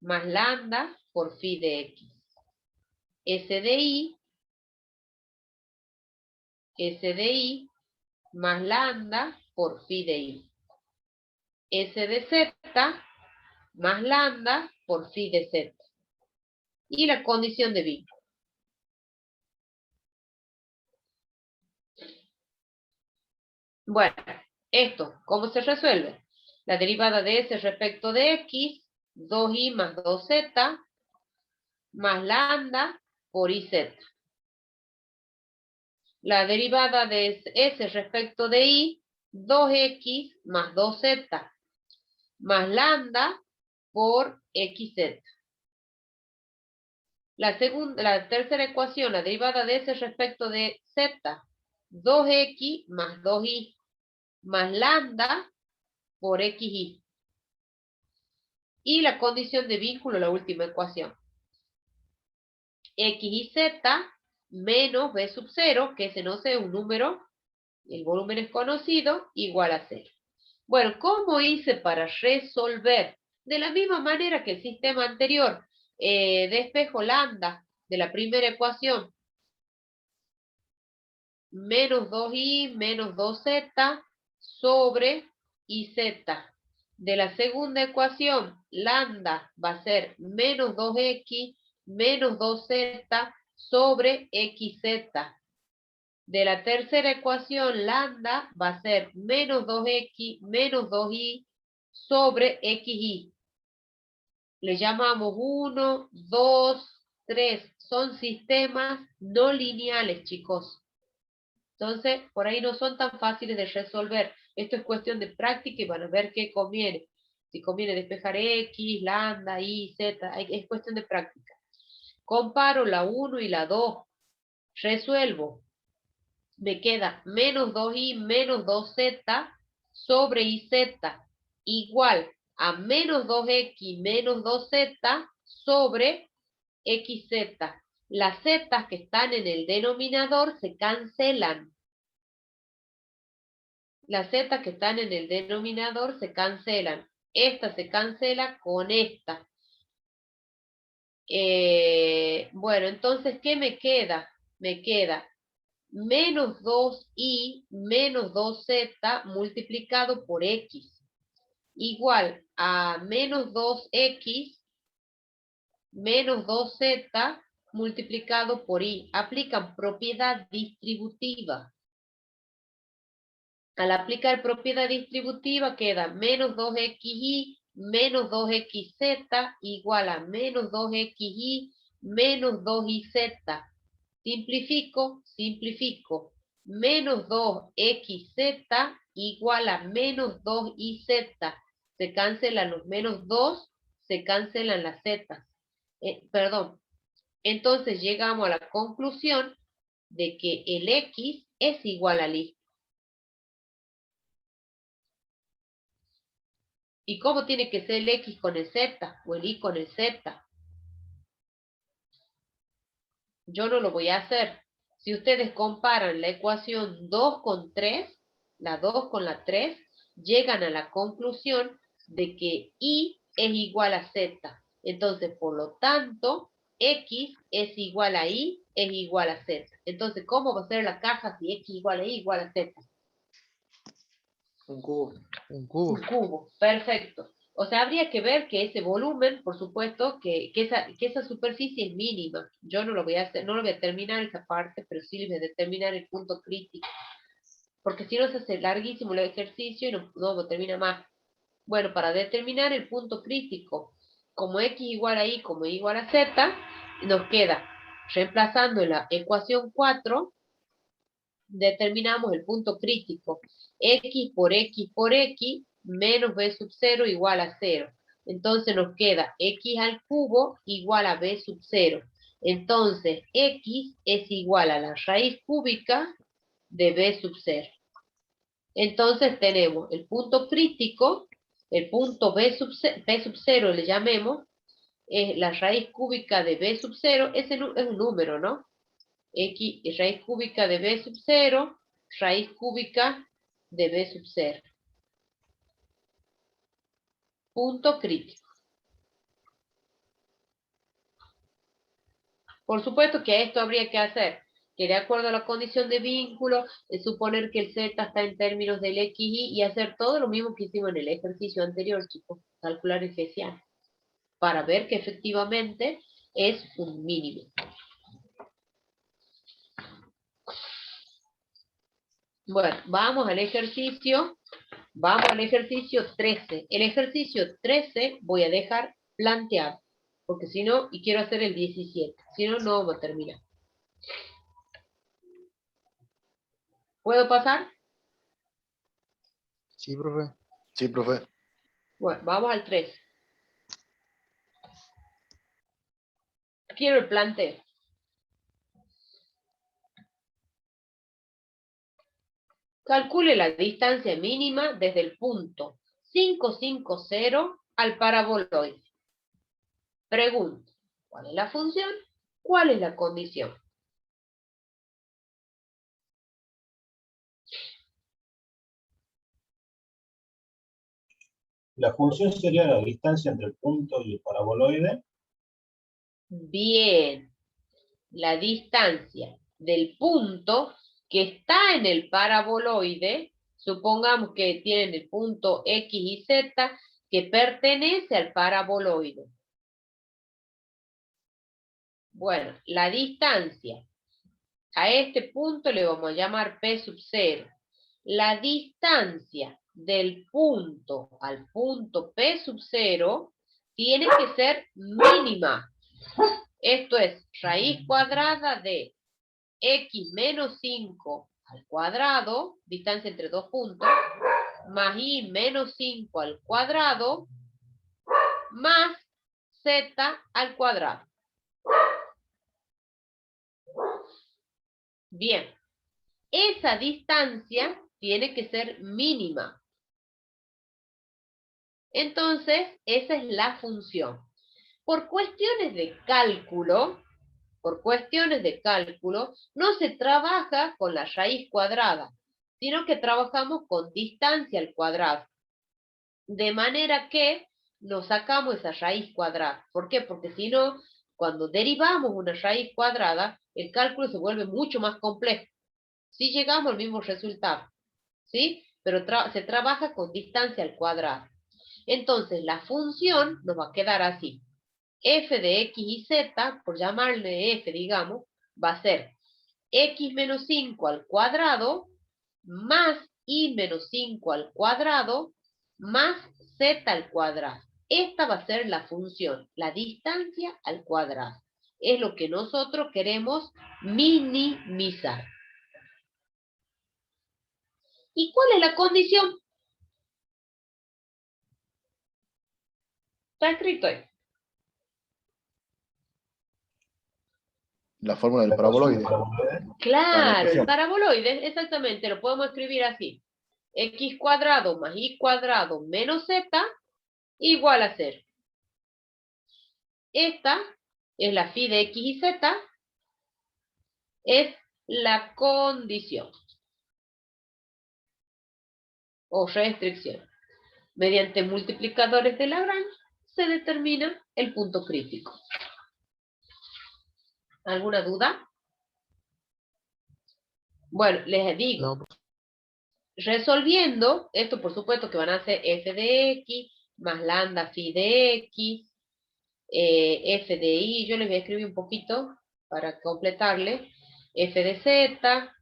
más lambda por phi de X. S de Y más lambda por phi de Y. S de Z más lambda por phi de Z. Y la condición de vínculo. Bueno, esto, ¿cómo se resuelve? La derivada de S respecto de X, 2Y más 2Z, más lambda por IZ. La derivada de S respecto de Y, 2X más 2Z, más lambda por XZ. La tercera ecuación, la derivada de S respecto de Z, 2X más 2Y, más lambda por XY. Y la condición de vínculo, la última ecuación. X y Z menos B sub 0, que ese no sé, un número, el volumen es conocido, igual a 0. Bueno, ¿cómo hice para resolver? De la misma manera que el sistema anterior, despejo lambda de la primera ecuación, menos 2y menos 2z sobre IZ. De la segunda ecuación, lambda va a ser menos 2x menos 2z sobre xz. De la tercera ecuación, lambda va a ser menos 2x menos 2y sobre xy. Le llamamos 1, 2, 3. Son sistemas no lineales, chicos. Entonces, por ahí no son tan fáciles de resolver. Esto es cuestión de práctica y van a ver qué conviene. Si conviene despejar X, lambda, Y, Z, es cuestión de práctica. Comparo la 1 y la 2. Resuelvo. Me queda menos 2Y menos 2Z sobre IZ igual a menos 2X menos 2Z sobre XZ. Las Z que están en el denominador se cancelan. Las Z que están en el denominador se cancelan. Esta se cancela con esta. Bueno, entonces, ¿qué me queda? Me queda menos 2y menos 2z multiplicado por x. igual a menos 2x menos 2z multiplicado por y. Aplican propiedad distributiva. Al aplicar propiedad distributiva queda menos 2xy menos 2xz igual a menos 2xy menos 2yz. Simplifico, simplifico. Menos 2xz igual a menos 2yz. Se cancelan los menos 2, se cancelan las z. Perdón. Entonces llegamos a la conclusión de que el x es igual al y. ¿Y cómo tiene que ser el x con el z o el y con el z? Yo no lo voy a hacer. Si ustedes comparan la ecuación 2 con 3, la 2 con la 3, llegan a la conclusión de que y es igual a z. Entonces, por lo tanto, x es igual a y es igual a z. Entonces, ¿cómo va a ser la caja si x igual a y igual a z? Un cubo. Un cubo. Un cubo, perfecto. O sea, habría que ver que ese volumen, por supuesto, que esa superficie es mínima. Yo no lo voy a hacer, no lo voy a terminar esa parte, pero sí les voy a determinar el punto crítico. Porque si no se hace larguísimo el ejercicio y no termina más. Bueno, para determinar el punto crítico, como x igual a y, como y igual a z, nos queda, reemplazando en la ecuación 4, determinamos el punto crítico. X por x menos b sub 0 igual a 0. Entonces nos queda x al cubo igual a b sub 0. Entonces x es igual a la raíz cúbica de b sub 0. Entonces tenemos el punto crítico, el punto b sub 0 le llamemos, es la raíz cúbica de b sub 0, es un número, ¿no? X, raíz cúbica de b sub 0, raíz cúbica de b sub 0. Punto crítico. Por supuesto que a esto habría que hacer que de acuerdo a la condición de vínculo, suponer que el z está en términos del xy y hacer todo lo mismo que hicimos en el ejercicio anterior, chicos, calcular especial, para ver que efectivamente es un mínimo. Bueno, vamos al ejercicio 13. El ejercicio 13 voy a dejar planteado, porque si no, y quiero hacer el 17, si no, no vamos a terminar. ¿Puedo pasar? Sí, profe. Sí, profe. Bueno, vamos al 13. Quiero el planteo. Calcule la distancia mínima desde el punto 550 al paraboloide. Pregunta, ¿cuál es la función? ¿Cuál es la condición? La función sería la distancia entre el punto y el paraboloide. Bien. La distancia del punto que está en el paraboloide, supongamos que tienen el punto X y Z, que pertenece al paraboloide. Bueno, la distancia a este punto le vamos a llamar P sub 0. La distancia del punto al punto P sub 0 tiene que ser mínima. Esto es raíz cuadrada de x menos 5 al cuadrado, distancia entre dos puntos, más y menos 5 al cuadrado, más z al cuadrado. Bien, esa distancia tiene que ser mínima. Entonces, esa es la función. Por cuestiones de cálculo, no se trabaja con la raíz cuadrada, sino que trabajamos con distancia al cuadrado. De manera que nos sacamos esa raíz cuadrada. ¿Por qué? Porque si no, cuando derivamos una raíz cuadrada, el cálculo se vuelve mucho más complejo. Sí llegamos al mismo resultado, ¿sí? Pero se trabaja con distancia al cuadrado. Entonces, la función nos va a quedar así. F de X y Z, por llamarle F, digamos, va a ser X menos 5 al cuadrado más Y menos 5 al cuadrado más Z al cuadrado. Esta va a ser la función, la distancia al cuadrado. Es lo que nosotros queremos minimizar. ¿Y cuál es la condición? Está escrito ahí. La fórmula del La ecuación paraboloide. paraboloide. Claro, el ecuación. paraboloide, exactamente, lo podemos escribir así. X cuadrado más Y cuadrado menos Z igual a 0. Esta es la phi de X y Z, es la condición o restricción. Mediante multiplicadores de Lagrange se determina el punto crítico. ¿Alguna duda? Bueno, les digo, No, resolviendo, esto por supuesto que van a ser f de x más lambda phi de x, f de y, yo les voy a escribir un poquito para completarle, f de z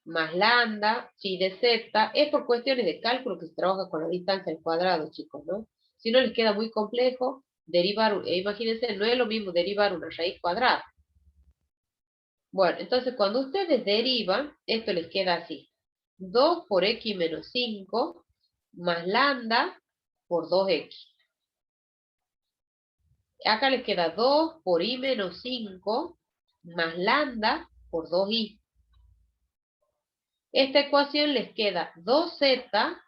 más lambda phi de z, es por cuestiones de cálculo que se trabaja con la distancia al cuadrado, chicos, ¿no? Si no les queda muy complejo, derivar, imagínense, no es lo mismo derivar una raíz cuadrada. Bueno, entonces cuando ustedes derivan, esto les queda así. 2 por x menos 5 más lambda por 2x. Acá les queda 2 por y menos 5 más lambda por 2y. Esta ecuación les queda 2z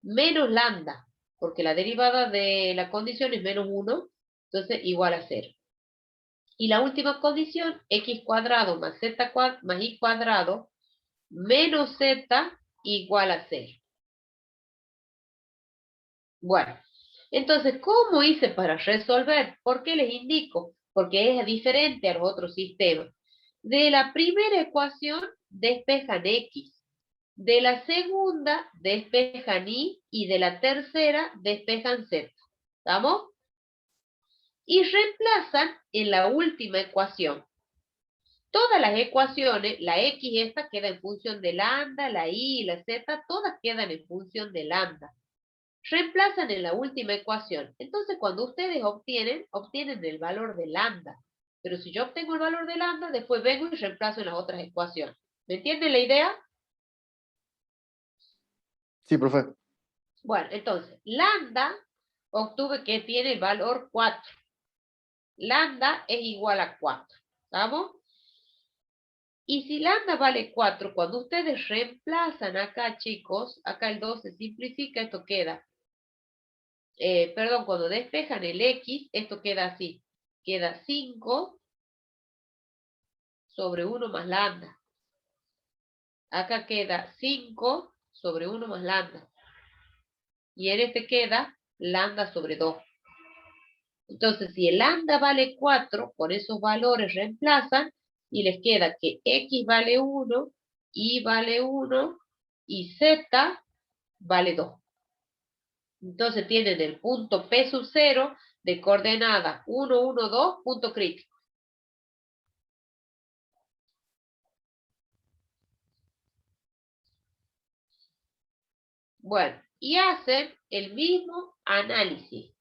menos lambda, porque la derivada de la condición es menos 1, entonces igual a 0. Y la última condición, x cuadrado más z más y cuadrado menos z igual a 0. Bueno, entonces, ¿cómo hice para resolver? ¿Por qué les indico? Porque es diferente a los otros sistemas. De la primera ecuación despejan x, de la segunda despejan y de la tercera despejan z. ¿Estamos? Y reemplazan en la última ecuación. Todas las ecuaciones, la x esta queda en función de lambda, la y y la z, todas quedan en función de lambda. Reemplazan en la última ecuación. Entonces, cuando ustedes obtienen el valor de lambda. Pero si yo obtengo el valor de lambda, después vengo y reemplazo en las otras ecuaciones. ¿Me entienden la idea? Sí, profe. Bueno, entonces, lambda obtuve que tiene el valor 4. Lambda es igual a 4. ¿Estamos? Y si lambda vale 4, cuando ustedes reemplazan acá, chicos, acá el 2 se simplifica, esto queda. Perdón, cuando despejan el x, esto queda así. Queda 5 sobre 1 más lambda. Acá queda 5 sobre 1 más lambda. Y en este queda lambda sobre 2. Entonces, si el lambda vale 4, con esos valores reemplazan y les queda que x vale 1, y vale 1 y z vale 2. Entonces tienen el punto P sub 0 de coordenada 1, 1, 2, punto crítico. Bueno, y hacen el mismo análisis.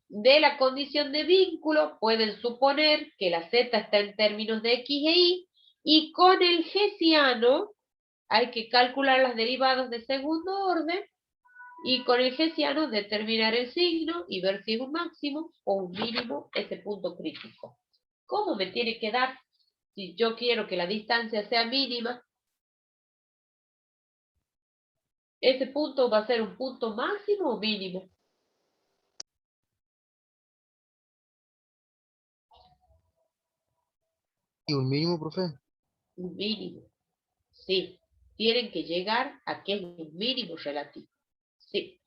De la condición de vínculo pueden suponer que la z está en términos de x e y con el hessiano hay que calcular las derivadas de segundo orden y con el hessiano determinar el signo y ver si es un máximo o un mínimo ese punto crítico. ¿Cómo me tiene que dar si yo quiero que la distancia sea mínima? ¿Ese punto va a ser un punto máximo o mínimo? ¿y un mínimo, profe? Un mínimo. Sí. Tienen que llegar a que es un mínimo relativo. Sí.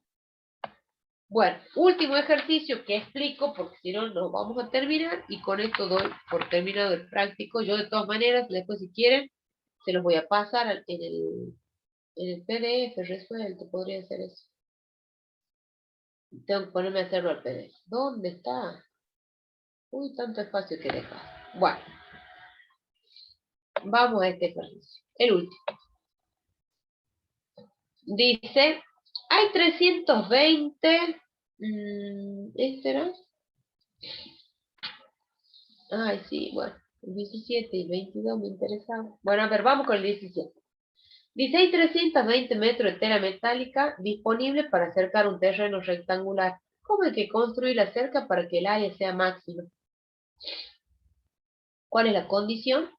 Bueno, último ejercicio que explico, porque si no, no vamos a terminar, y con esto doy por terminado el práctico. Yo de todas maneras, después si quieren, se los voy a pasar en el PDF resuelto, podría ser eso. Tengo que ponerme a hacerlo al PDF. ¿Dónde está? Uy, tanto espacio que deja. Bueno, vamos a este ejercicio. El último. Dice, hay 320. ¿Este era? Ay, sí, bueno. El 17 y 22 me interesaba. Bueno, a ver, vamos con el 17. Dice, hay 320 metros de tela metálica disponible para cercar un terreno rectangular. ¿Cómo hay que construir la cerca para que el área sea máxima? ¿Cuál es la condición?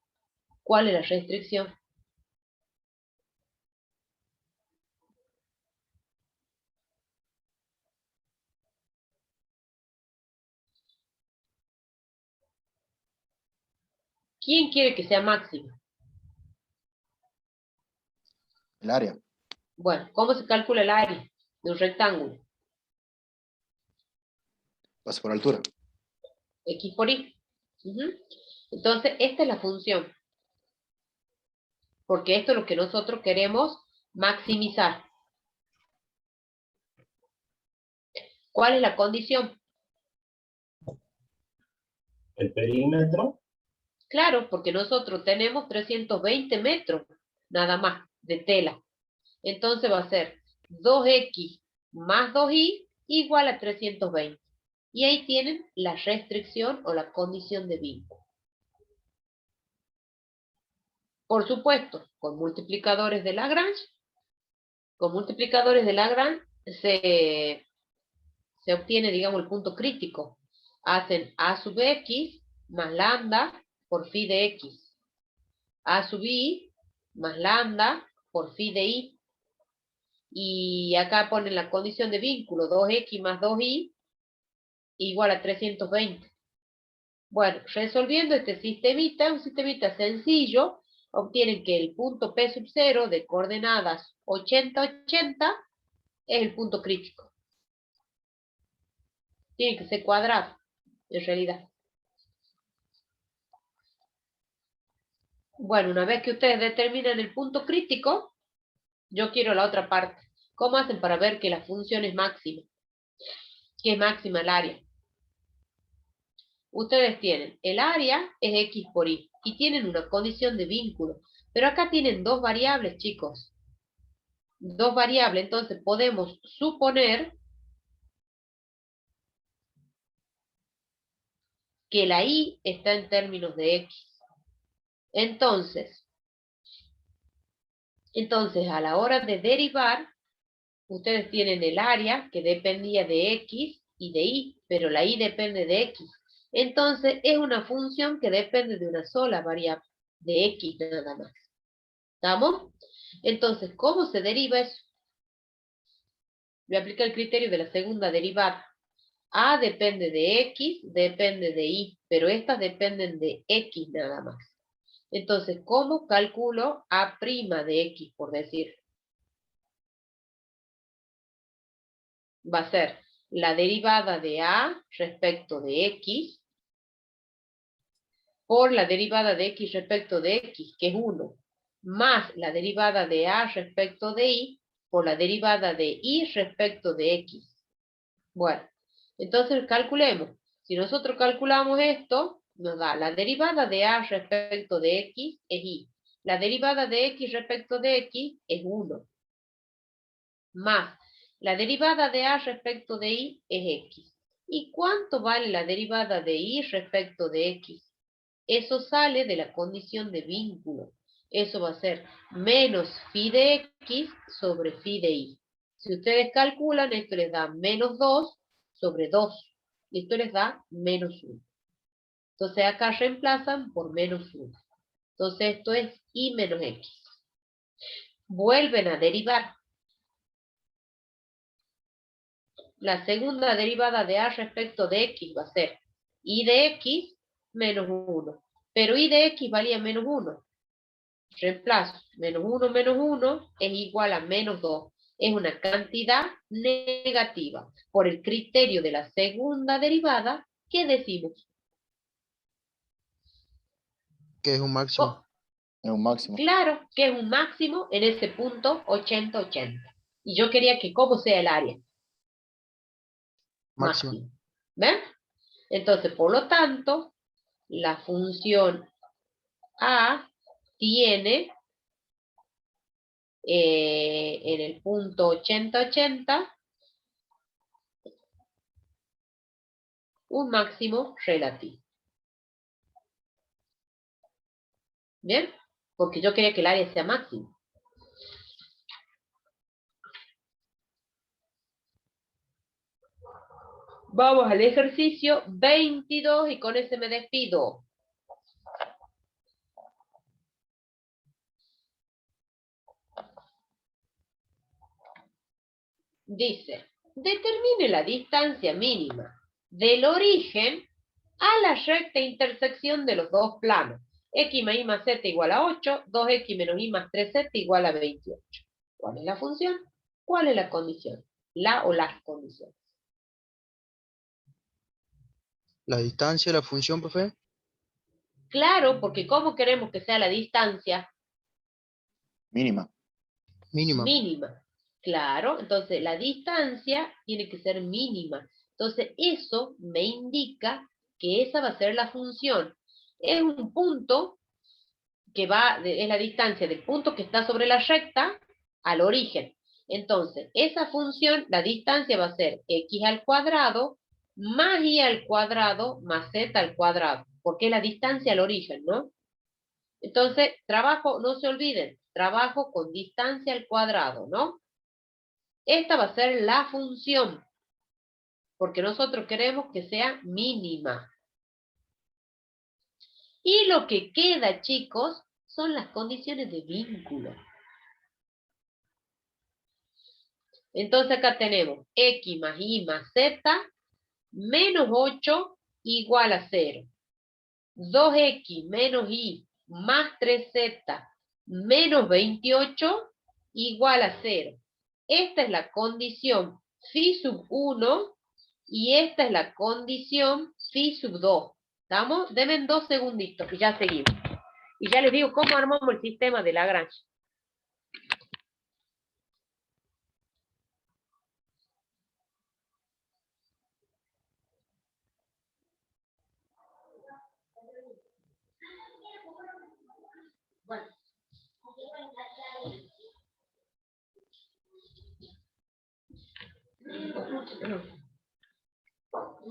¿Cuál es la restricción? ¿Quién quiere que sea máxima? El área. Bueno, ¿cómo se calcula el área de un rectángulo? Pasa por altura. X por Y. Ujú. Entonces, esta es la función. Porque esto es lo que nosotros queremos maximizar. ¿Cuál es la condición? El perímetro, Claro, porque nosotros tenemos 320 metros nada más de tela. Entonces va a ser 2x más 2y igual a 320. Y ahí tienen la restricción o la condición de vínculo. Por supuesto, con multiplicadores de Lagrange, se obtiene, digamos, el punto crítico. Hacen a sub x más lambda por phi de x. A sub y más lambda por phi de y. Y acá ponen la condición de vínculo, 2x más 2y igual a 320. Bueno, resolviendo este sistemita, un sistemita sencillo, obtienen que el punto P sub 0 de coordenadas 80-80 es el punto crítico. Tiene que ser cuadrado, en realidad. Bueno, una vez que ustedes determinan el punto crítico, yo quiero la otra parte. ¿Cómo hacen para ver que la función es máxima? Que es máxima el área. Ustedes tienen, el área es X por Y, y tienen una condición de vínculo. Pero acá tienen dos variables, chicos. Dos variables, entonces podemos suponer que la Y está en términos de X. Entonces, a la hora de derivar, ustedes tienen el área que dependía de X y de Y, pero la Y depende de X. Entonces, es una función que depende de una sola variable, de X nada más. ¿Estamos? Entonces, ¿cómo se deriva eso? Voy a aplicar el criterio de la segunda derivada. A depende de X, depende de Y, pero estas dependen de X nada más. Entonces, ¿cómo calculo A' de X, por decir? Va a ser la derivada de A respecto de X por la derivada de X respecto de X, que es 1, más la derivada de A respecto de Y por la derivada de Y respecto de X. Bueno, entonces calculemos. Si nosotros calculamos esto, nos da la derivada de A respecto de X es Y. La derivada de X respecto de X es 1. Más la derivada de A respecto de Y es X. ¿Y cuánto vale la derivada de Y respecto de X? Eso sale de la condición de vínculo. Eso va a ser menos phi de X sobre phi de Y. Si ustedes calculan, esto les da menos 2 sobre 2. Y esto les da menos 1. Entonces acá reemplazan por menos 1. Entonces esto es Y menos X. Vuelven a derivar. La segunda derivada de A respecto de X va a ser Y de X menos 1. Pero Y de X valía menos 1. Reemplazo. Menos 1 es igual a menos 2. Es una cantidad negativa. Por el criterio de la segunda derivada, ¿qué decimos? Que es un máximo. Es un máximo. Claro, que es un máximo en ese punto 80-80. Y yo quería que cómo sea el área. Máxima. máximo. ¿Ven? Entonces, por lo tanto, la función A tiene en el punto 80-80 un máximo relativo. ¿Bien? Porque yo quería que el área sea máximo. Vamos al ejercicio 22 y con ese me despido. Dice, determine la distancia mínima del origen a la recta intersección de los dos planos. X más Y más Z igual a 8, 2X menos Y más 3Z igual a 28. ¿Cuál es la función? ¿Cuál es la condición? La o las condiciones. La distancia de la función, profe. Claro, porque ¿cómo queremos que sea la distancia? Mínima. Mínima. Mínima. Claro, entonces la distancia tiene que ser mínima. Entonces eso me indica que esa va a ser la función. Es un punto que es la distancia del punto que está sobre la recta al origen. Entonces, esa función, la distancia va a ser x al cuadrado más y al cuadrado más z al cuadrado, porque es la distancia al origen, ¿no? Entonces, trabajo, no se olviden, trabajo con distancia al cuadrado, ¿no? Esta va a ser la función, porque nosotros queremos que sea mínima. Y lo que queda, chicos, son las condiciones de vínculo. Entonces acá tenemos x más y más z menos 8 igual a 0. 2x menos y más 3z menos 28 igual a 0. Esta es la condición phi sub 1 y esta es la condición phi sub 2. ¿Estamos? Denme 2 segunditos y ya seguimos. Y ya les digo cómo armamos el sistema de Lagrange.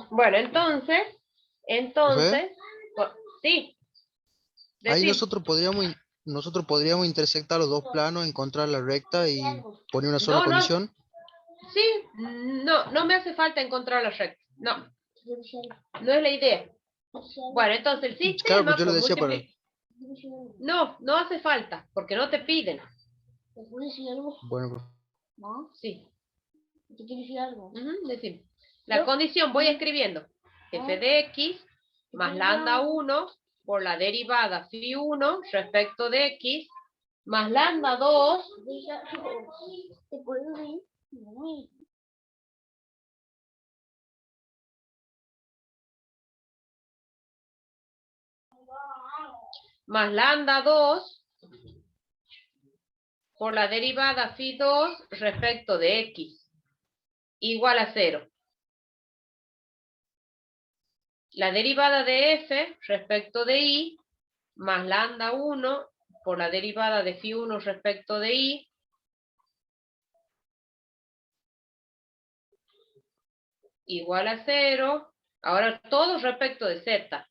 Bueno, entonces, sí. Ahí Decir. nosotros podríamos intersectar los dos planos, encontrar la recta y poner una sola No, condición. sí, no me hace falta encontrar la recta. No, no es la idea. Bueno, entonces el sistema... Claro, pues yo lo decía para... No hace falta, porque no te piden. Bueno, profe. Sí. Decime. La condición, voy escribiendo. F de x más lambda 1 por la derivada phi 1 respecto de x más lambda 2 más lambda 2 por la derivada phi 2 respecto de x igual a 0. La derivada de f respecto de y más lambda 1 por la derivada de phi 1 respecto de y igual a 0. Ahora todo respecto de z.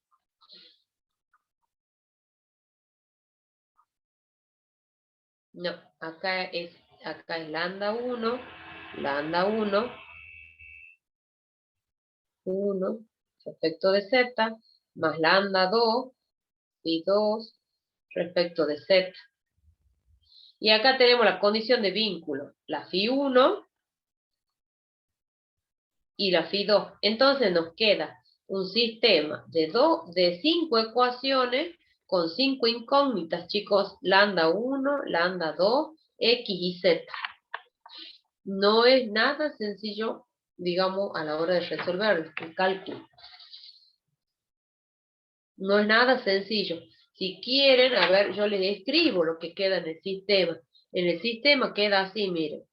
No, acá es lambda 1, 1 respecto de z, más lambda 2, phi 2 respecto de z. Y acá tenemos la condición de vínculo, la phi 1 y la phi 2. Entonces nos queda un sistema de 5 ecuaciones con 5 incógnitas, chicos, lambda 1, lambda 2, x y z. No es nada sencillo, digamos, a la hora de resolver el cálculo. No es nada sencillo. Si quieren, a ver, yo les escribo lo que queda en el sistema. En el sistema queda así, miren.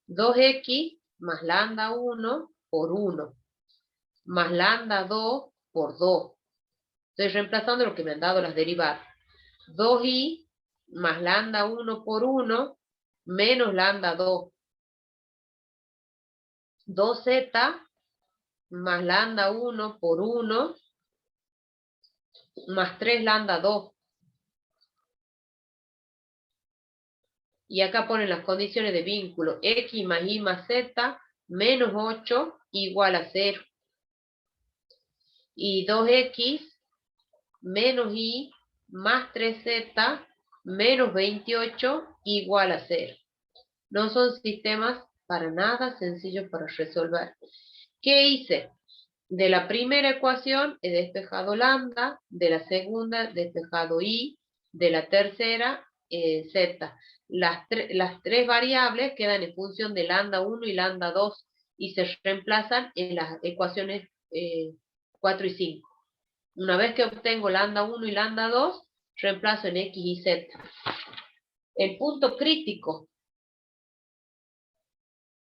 2x más lambda 1 por 1. más lambda 2 por 2. Estoy reemplazando lo que me han dado las derivadas. 2i más lambda 1 por 1 menos lambda 2. 2z más lambda 1 por 1 más 3 lambda 2. Y acá ponen las condiciones de vínculo. X más y más z menos 8 igual a 0. Y 2x menos y más 3z menos 28 igual a 0. No son sistemas para nada sencillos para resolver. ¿Qué hice? De la primera ecuación he despejado lambda, de la segunda he despejado y, de la tercera z. Las tres variables quedan en función de lambda 1 y lambda 2 y se reemplazan en las ecuaciones 4 y 5. Una vez que obtengo lambda 1 y lambda 2, reemplazo en x y z. El punto crítico,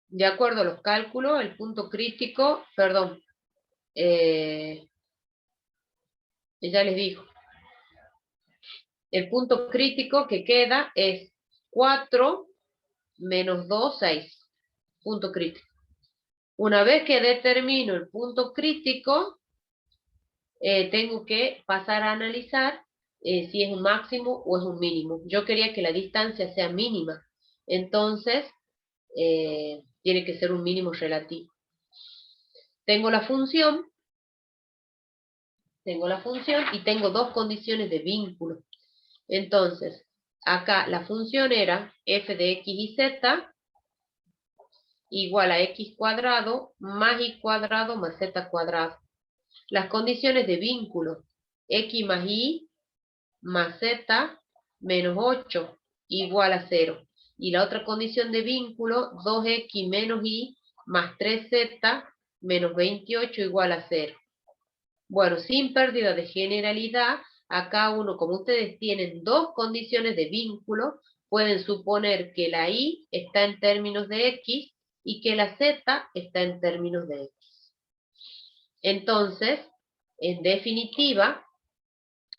de acuerdo a los cálculos, el punto crítico, perdón, ya les digo, el punto crítico que queda es 4 menos 2, 6. Punto crítico. Una vez que determino el punto crítico, tengo que pasar a analizar si es un máximo o es un mínimo. Yo quería que la distancia sea mínima, entonces tiene que ser un mínimo relativo. Tengo la función y tengo dos condiciones de vínculo. Entonces, acá la función era f de x y z igual a x cuadrado más y cuadrado más z cuadrado. Las condiciones de vínculo, x más y más z menos 8 igual a 0. Y la otra condición de vínculo, 2x menos y más 3z menos 28 igual a 0. Bueno, sin pérdida de generalidad, acá uno, como ustedes tienen dos condiciones de vínculo, pueden suponer que la y está en términos de x y que la z está en términos de x. Entonces, en definitiva,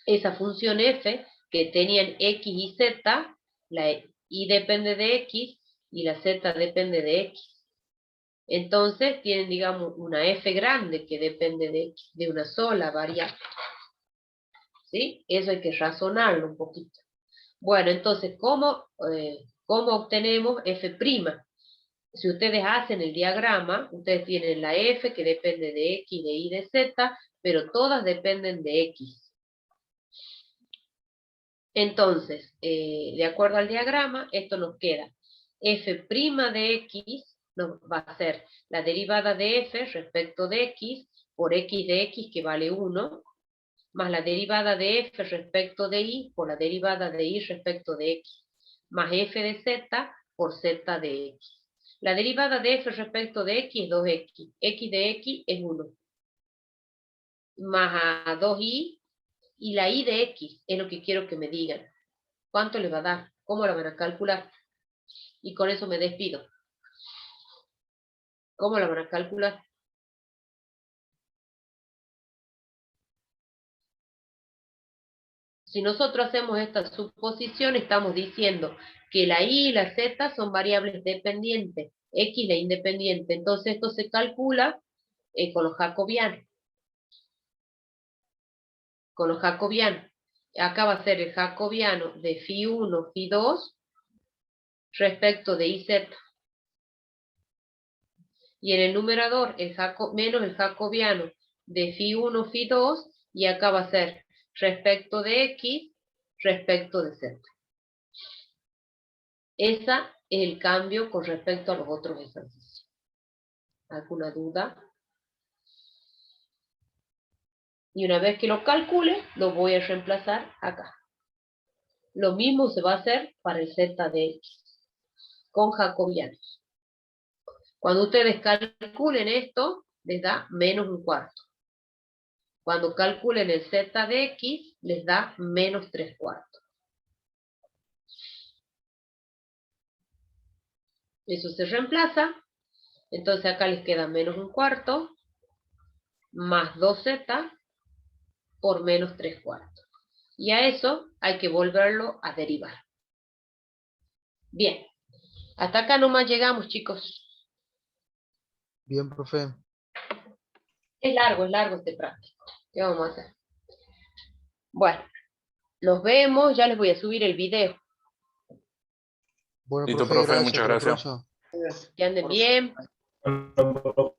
esa función f que tenían x y z, la y depende de x y la z depende de x. Entonces tienen, digamos, una f grande que depende de x, de una sola variable. ¿Sí? Eso hay que razonarlo un poquito. Bueno, entonces, ¿cómo obtenemos f'? Si ustedes hacen el diagrama, ustedes tienen la f que depende de x, de y, de z, pero todas dependen de x. Entonces, de acuerdo al diagrama, esto nos queda f' de x, nos va a ser la derivada de f respecto de x por x de x que vale 1, más la derivada de f respecto de y por la derivada de y respecto de x, más f de z por z de x. La derivada de f respecto de x es 2x, x de x es 1, más a 2y, y la y de x es lo que quiero que me digan. ¿Cuánto le va a dar? ¿Cómo lo van a calcular? Y con eso me despido. ¿Cómo lo van a calcular? Si nosotros hacemos esta suposición, estamos diciendo que la y y la z son variables dependientes, x la independiente. Entonces esto se calcula con los jacobianos. Con los jacobianos. Acá va a ser el jacobiano de φ1, φ2 respecto de iz. Y en el numerador menos el jacobiano de φ1, φ2, y acá va a ser respecto de x, respecto de z. Ese es el cambio con respecto a los otros ejercicios. ¿Alguna duda? Y una vez que lo calcule, lo voy a reemplazar acá. Lo mismo se va a hacer para el z de x, con jacobianos. Cuando ustedes calculen esto, les da menos un cuarto. Cuando calculen el z de x, les da menos 3/4. Eso se reemplaza. Entonces acá les queda menos un cuarto. más 2z por menos 3/4. Y a eso hay que volverlo a derivar. Bien. Hasta acá nomás llegamos, chicos. Bien, profe. Es largo este práctico. ¿Qué vamos a hacer? Bueno, nos vemos. Ya les voy a subir el video. Bueno, Listo, profe, profe, muchas hasta la gracias. próxima. Que anden bien. Bueno,